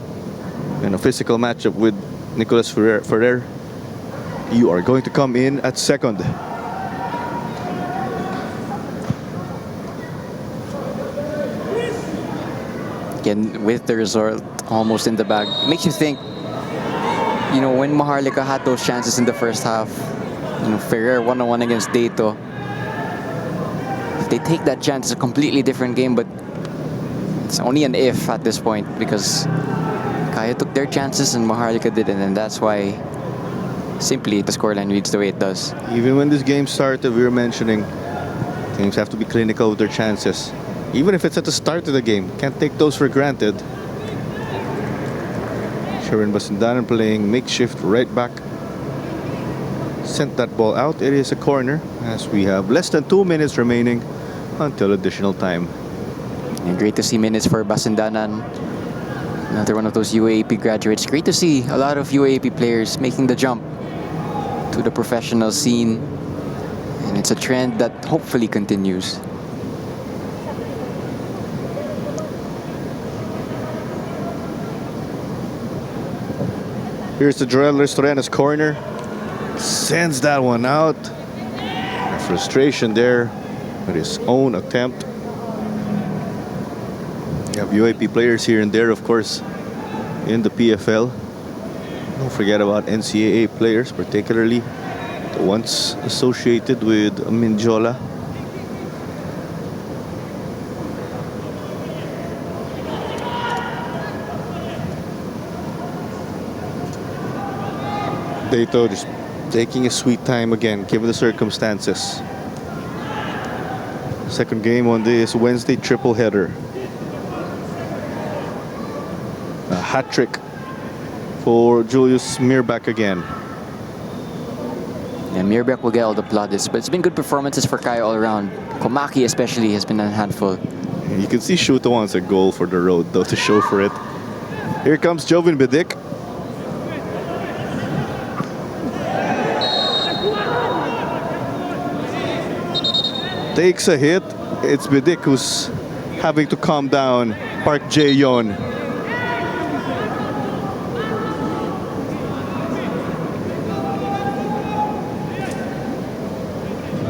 in a physical matchup with Nicolas Ferrer, you are going to come in at second. Again, with the result almost in the bag, it makes you think, you know, when Maharlika had those chances in the first half, you know, Ferrer 1-on-1 against Dato. If they take that chance, it's a completely different game, but it's only an if at this point because Kaya took their chances and Maharlika didn't, and that's why simply the scoreline reads the way it does. Even when this game started, we were mentioning teams have to be clinical with their chances. Even if it's at the start of the game, can't take those for granted. Sharon Basindanan playing makeshift right back. Sent that ball out. It is a corner as we have less than 2 minutes remaining until additional time. And great to see minutes for Basindanan. Another one of those UAAP graduates. Great to see a lot of UAAP players making the jump to the professional scene. And it's a trend that hopefully continues. Here's the Joel Restorena's corner. Sends that one out. Frustration there with his own attempt. You have UAP players here and there, of course, in the PFL. Don't forget about NCAA players, particularly the ones associated with Mindjola. Dato just taking a sweet time again, given the circumstances. Second game on this Wednesday triple header. A hat trick for Julius Mirbach again. Yeah, Mirbach will get all the plaudits, but it's been good performances for Kaya all around. Komaki especially has been a handful. You can see Shuto wants a goal for the road though to show for it. Here comes Joven Badic. Takes a hit. It's Badic who's having to calm down Park Jae-yeon.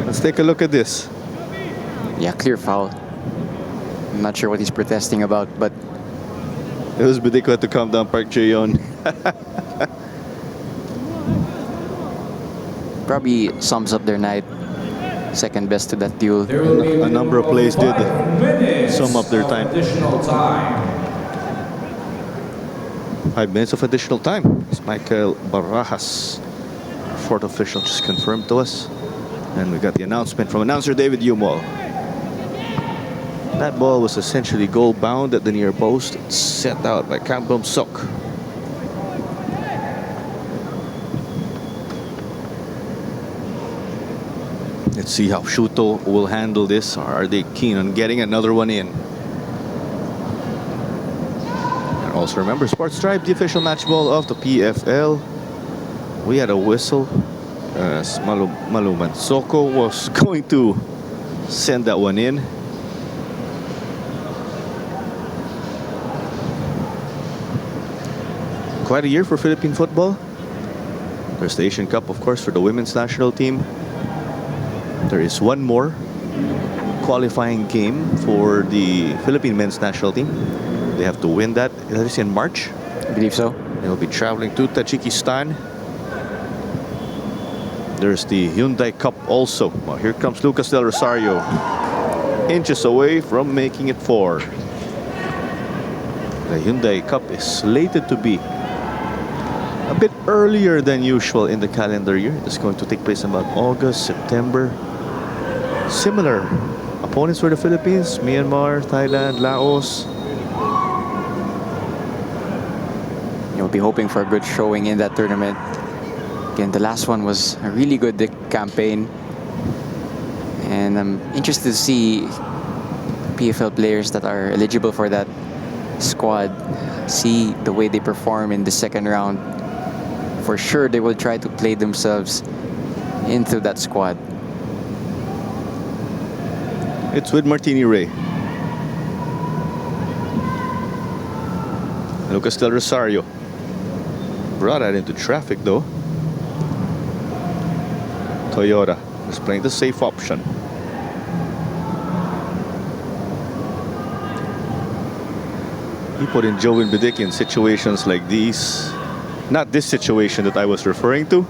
Let's take a look at this. Yeah, clear foul. I'm not sure what he's protesting about, but It was Badic who had to calm down Park Jae-yeon. probably sums up their night. Second best to that duel. There will be A number of plays did 5 minutes sum up their of time. Additional time. 5 minutes of additional time. It's Michael Barajas, fourth official, just confirmed to us. And we got the announcement from announcer David Umol. That ball was essentially goal bound at the near post. It's sent out by Kangbom Sok. Let's see how Shuto will handle this. Are they keen on getting another one in? And also remember, Sports Tribe, the official match ball of the PFL. We had a whistle as Malu Mansoko was going to send that one in. Quite a year for Philippine football. There's the Asian Cup, of course, for the women's national team. There is one more qualifying game for the Philippine men's national team. They have to win that. That is in March. I believe so. They'll be traveling to Tajikistan. There's the Hyundai Cup also. Well, here comes Lucas Del Rosario. Inches away from making it 4. The Hyundai Cup is slated to be a bit earlier than usual in the calendar year. It's going to take place in about August, September. Similar opponents for the Philippines: Myanmar, Thailand, Laos. You'll be hoping for a good showing in that tournament. Again, the last one was a really good campaign. And I'm interested to see PFL players that are eligible for that squad, see the way they perform in the second round. For sure, they will try to play themselves into that squad. It's with Martini Ray. Lucas Del Rosario. Brought that into traffic though. Toyota is playing the safe option. He put in Joven Bidik in situations like these. Not this situation that I was referring to,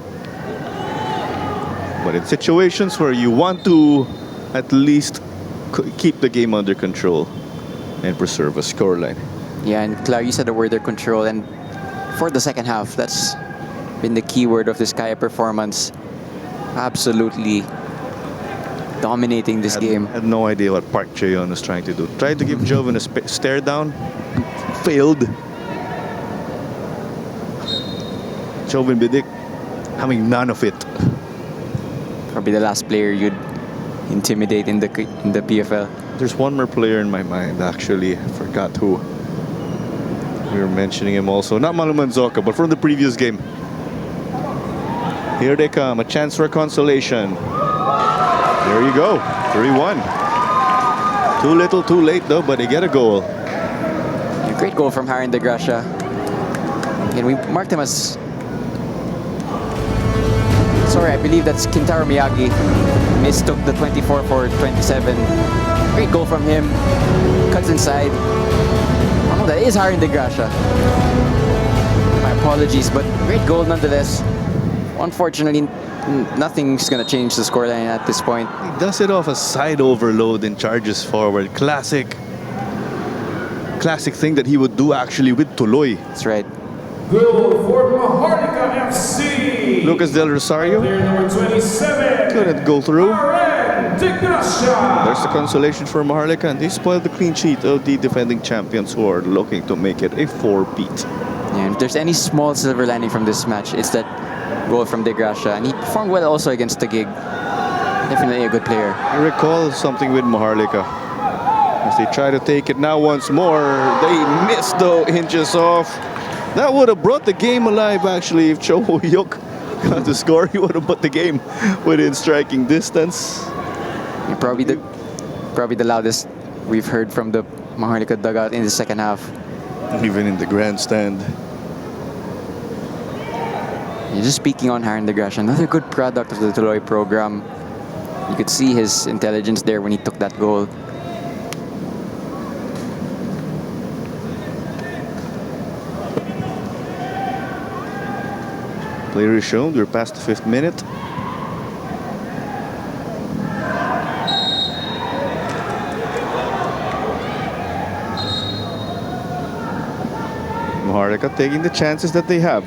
but in situations where you want to at least keep the game under control and preserve a scoreline. Yeah, and Clar, you said the word control, and for the second half, that's been the key word of this Kaya performance. Absolutely dominating this game. I had no idea what Park Jae-yeon was trying to do. Tried to give Joven a stare down. Failed. Joven Bidik having none of it. Probably the last player you'd intimidate in the PFL. There's one more player in my mind, actually. I forgot who. We were mentioning him also. Not Malu Manzoka, but from the previous game. Here they come. A chance for consolation. There you go. 3-1. Too little, too late, though, but they get a goal. A great goal from Harin de Gracia. And we marked him as... Sorry, I believe that's Kintaro Miyagi. Mistook the 24 for 27. Great goal from him. Cuts inside. Oh no, that is Harin de Gracia. My apologies, but great goal nonetheless. Unfortunately, nothing's gonna change the scoreline at this point. He does it off a side overload and charges forward. Classic thing that he would do actually with Tuloy. That's right. Goal for Maharlika FC. Lucas Del Rosario Player number 27. couldn't go through. Harin de Gracia. There's the consolation for Maharlika, and they spoiled the clean sheet of the defending champions who are looking to make it a 4-peat. Yeah, if there's any small silver lining from this match, it's that goal from De Gracia. And he performed well also against the gig. Definitely a good player. I recall something with Maharlika. As they try to take it now once more, they missed though, inches off. That would have brought the game alive actually. If Cho Ho-hyuk got the score, he would have put the game within striking distance. Yeah, probably the loudest we've heard from the Maharlika dugout in the second half. Even in the grandstand. Yeah, just speaking on Harin de Gracia, another good product of the Tuloy program. You could see his intelligence there when he took that goal. Player is shown. We're past the 5th minute. Maharlika taking the chances that they have.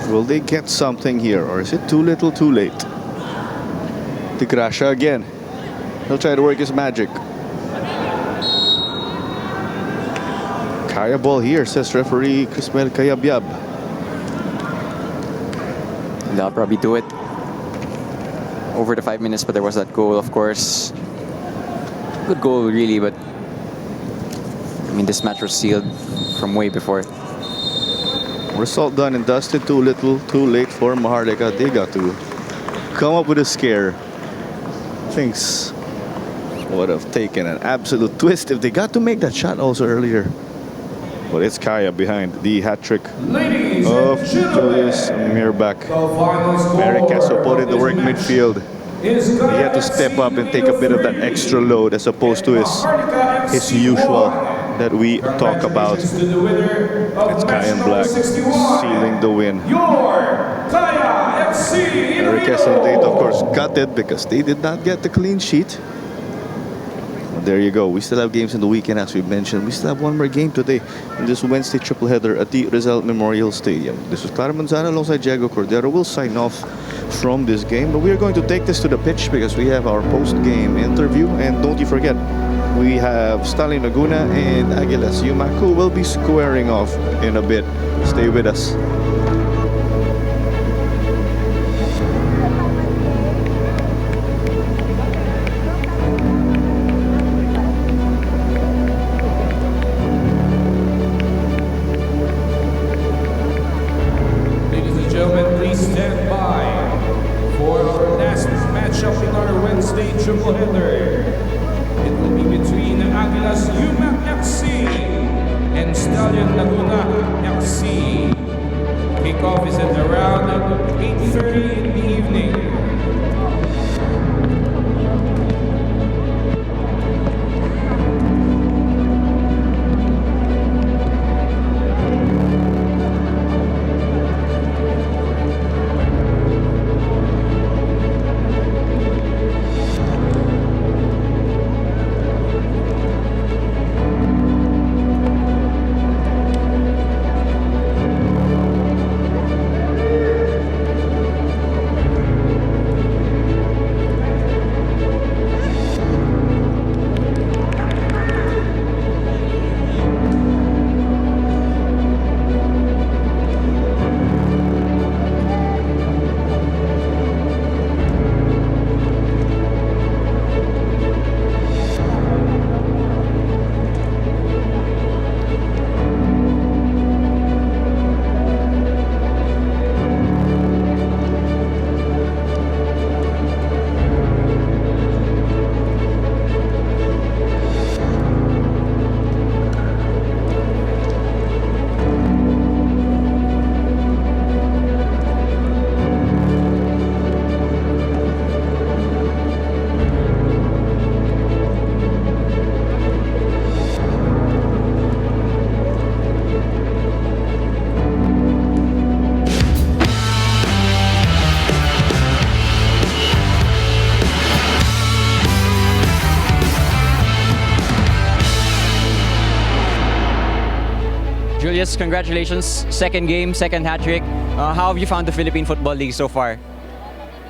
Will they get something here, or is it too little, too late? De Gracia again. He'll try to work his magic. Kaya ball here, says referee Crismel Kayabyab. They'll probably do it over the 5 minutes, but there was that goal, of course. Good goal, really, but I mean, this match was sealed from way before. Result done and dusted. Too little, too late for Maharlika. They got to come up with a scare. Things would have taken an absolute twist if they got to make that shot also earlier. But it's Kaya behind the hat-trick of Julius Mirbach. Eric Kesso put in the work midfield. is He had to step up and take a bit of that extra load as opposed to his usual that we talk about. Congratulations to the winner of It's match Kyan number Black 61, sealing the win. your Kaya FC Eric and Iloilo. Date, of course, gutted because they did not get the clean sheet. There you go. We still have games in the weekend, as we mentioned. We still have one more game today in this Wednesday triple header at the Rizal Memorial Stadium. This is Clara Manzana alongside Diego Cordero. We'll sign off from this game, but we are going to take this to the pitch because we have our post-game interview. And don't you forget, we have Stalin Laguna and Aguilas Yumac who will be squaring off in a bit. Stay with us. Ladies and gentlemen, please stand by for our last matchup in our Wednesday triple header. It will be between Aguilas Yumac FC and Stallion Laguna FC. Kickoff is at around 8:30 in the evening. Julius, congratulations. Second game, second hat-trick. How have you found the Philippine Football League so far?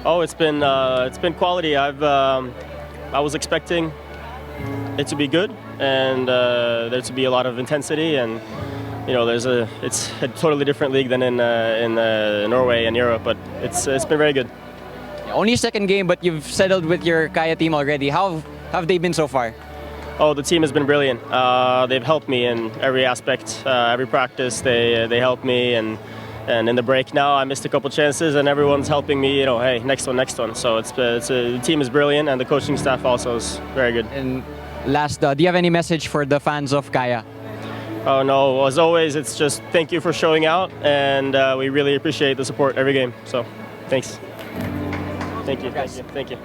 Oh, it's been quality. I was expecting it to be good and there to be a lot of intensity, and you know, it's a totally different league than in Norway and Europe, but it's been very good. Only second game, but you've settled with your Kaya team already. How have they been so far? Oh, the team has been brilliant. They've helped me in every aspect, every practice. They helped me, and in the break now, I missed a couple chances, and everyone's helping me. You know, hey, next one. So the team is brilliant, and the coaching staff also is very good. And last, do you have any message for the fans of Kaya? Oh no, as always, it's just thank you for showing out, and we really appreciate the support every game. So, thanks. Thank you.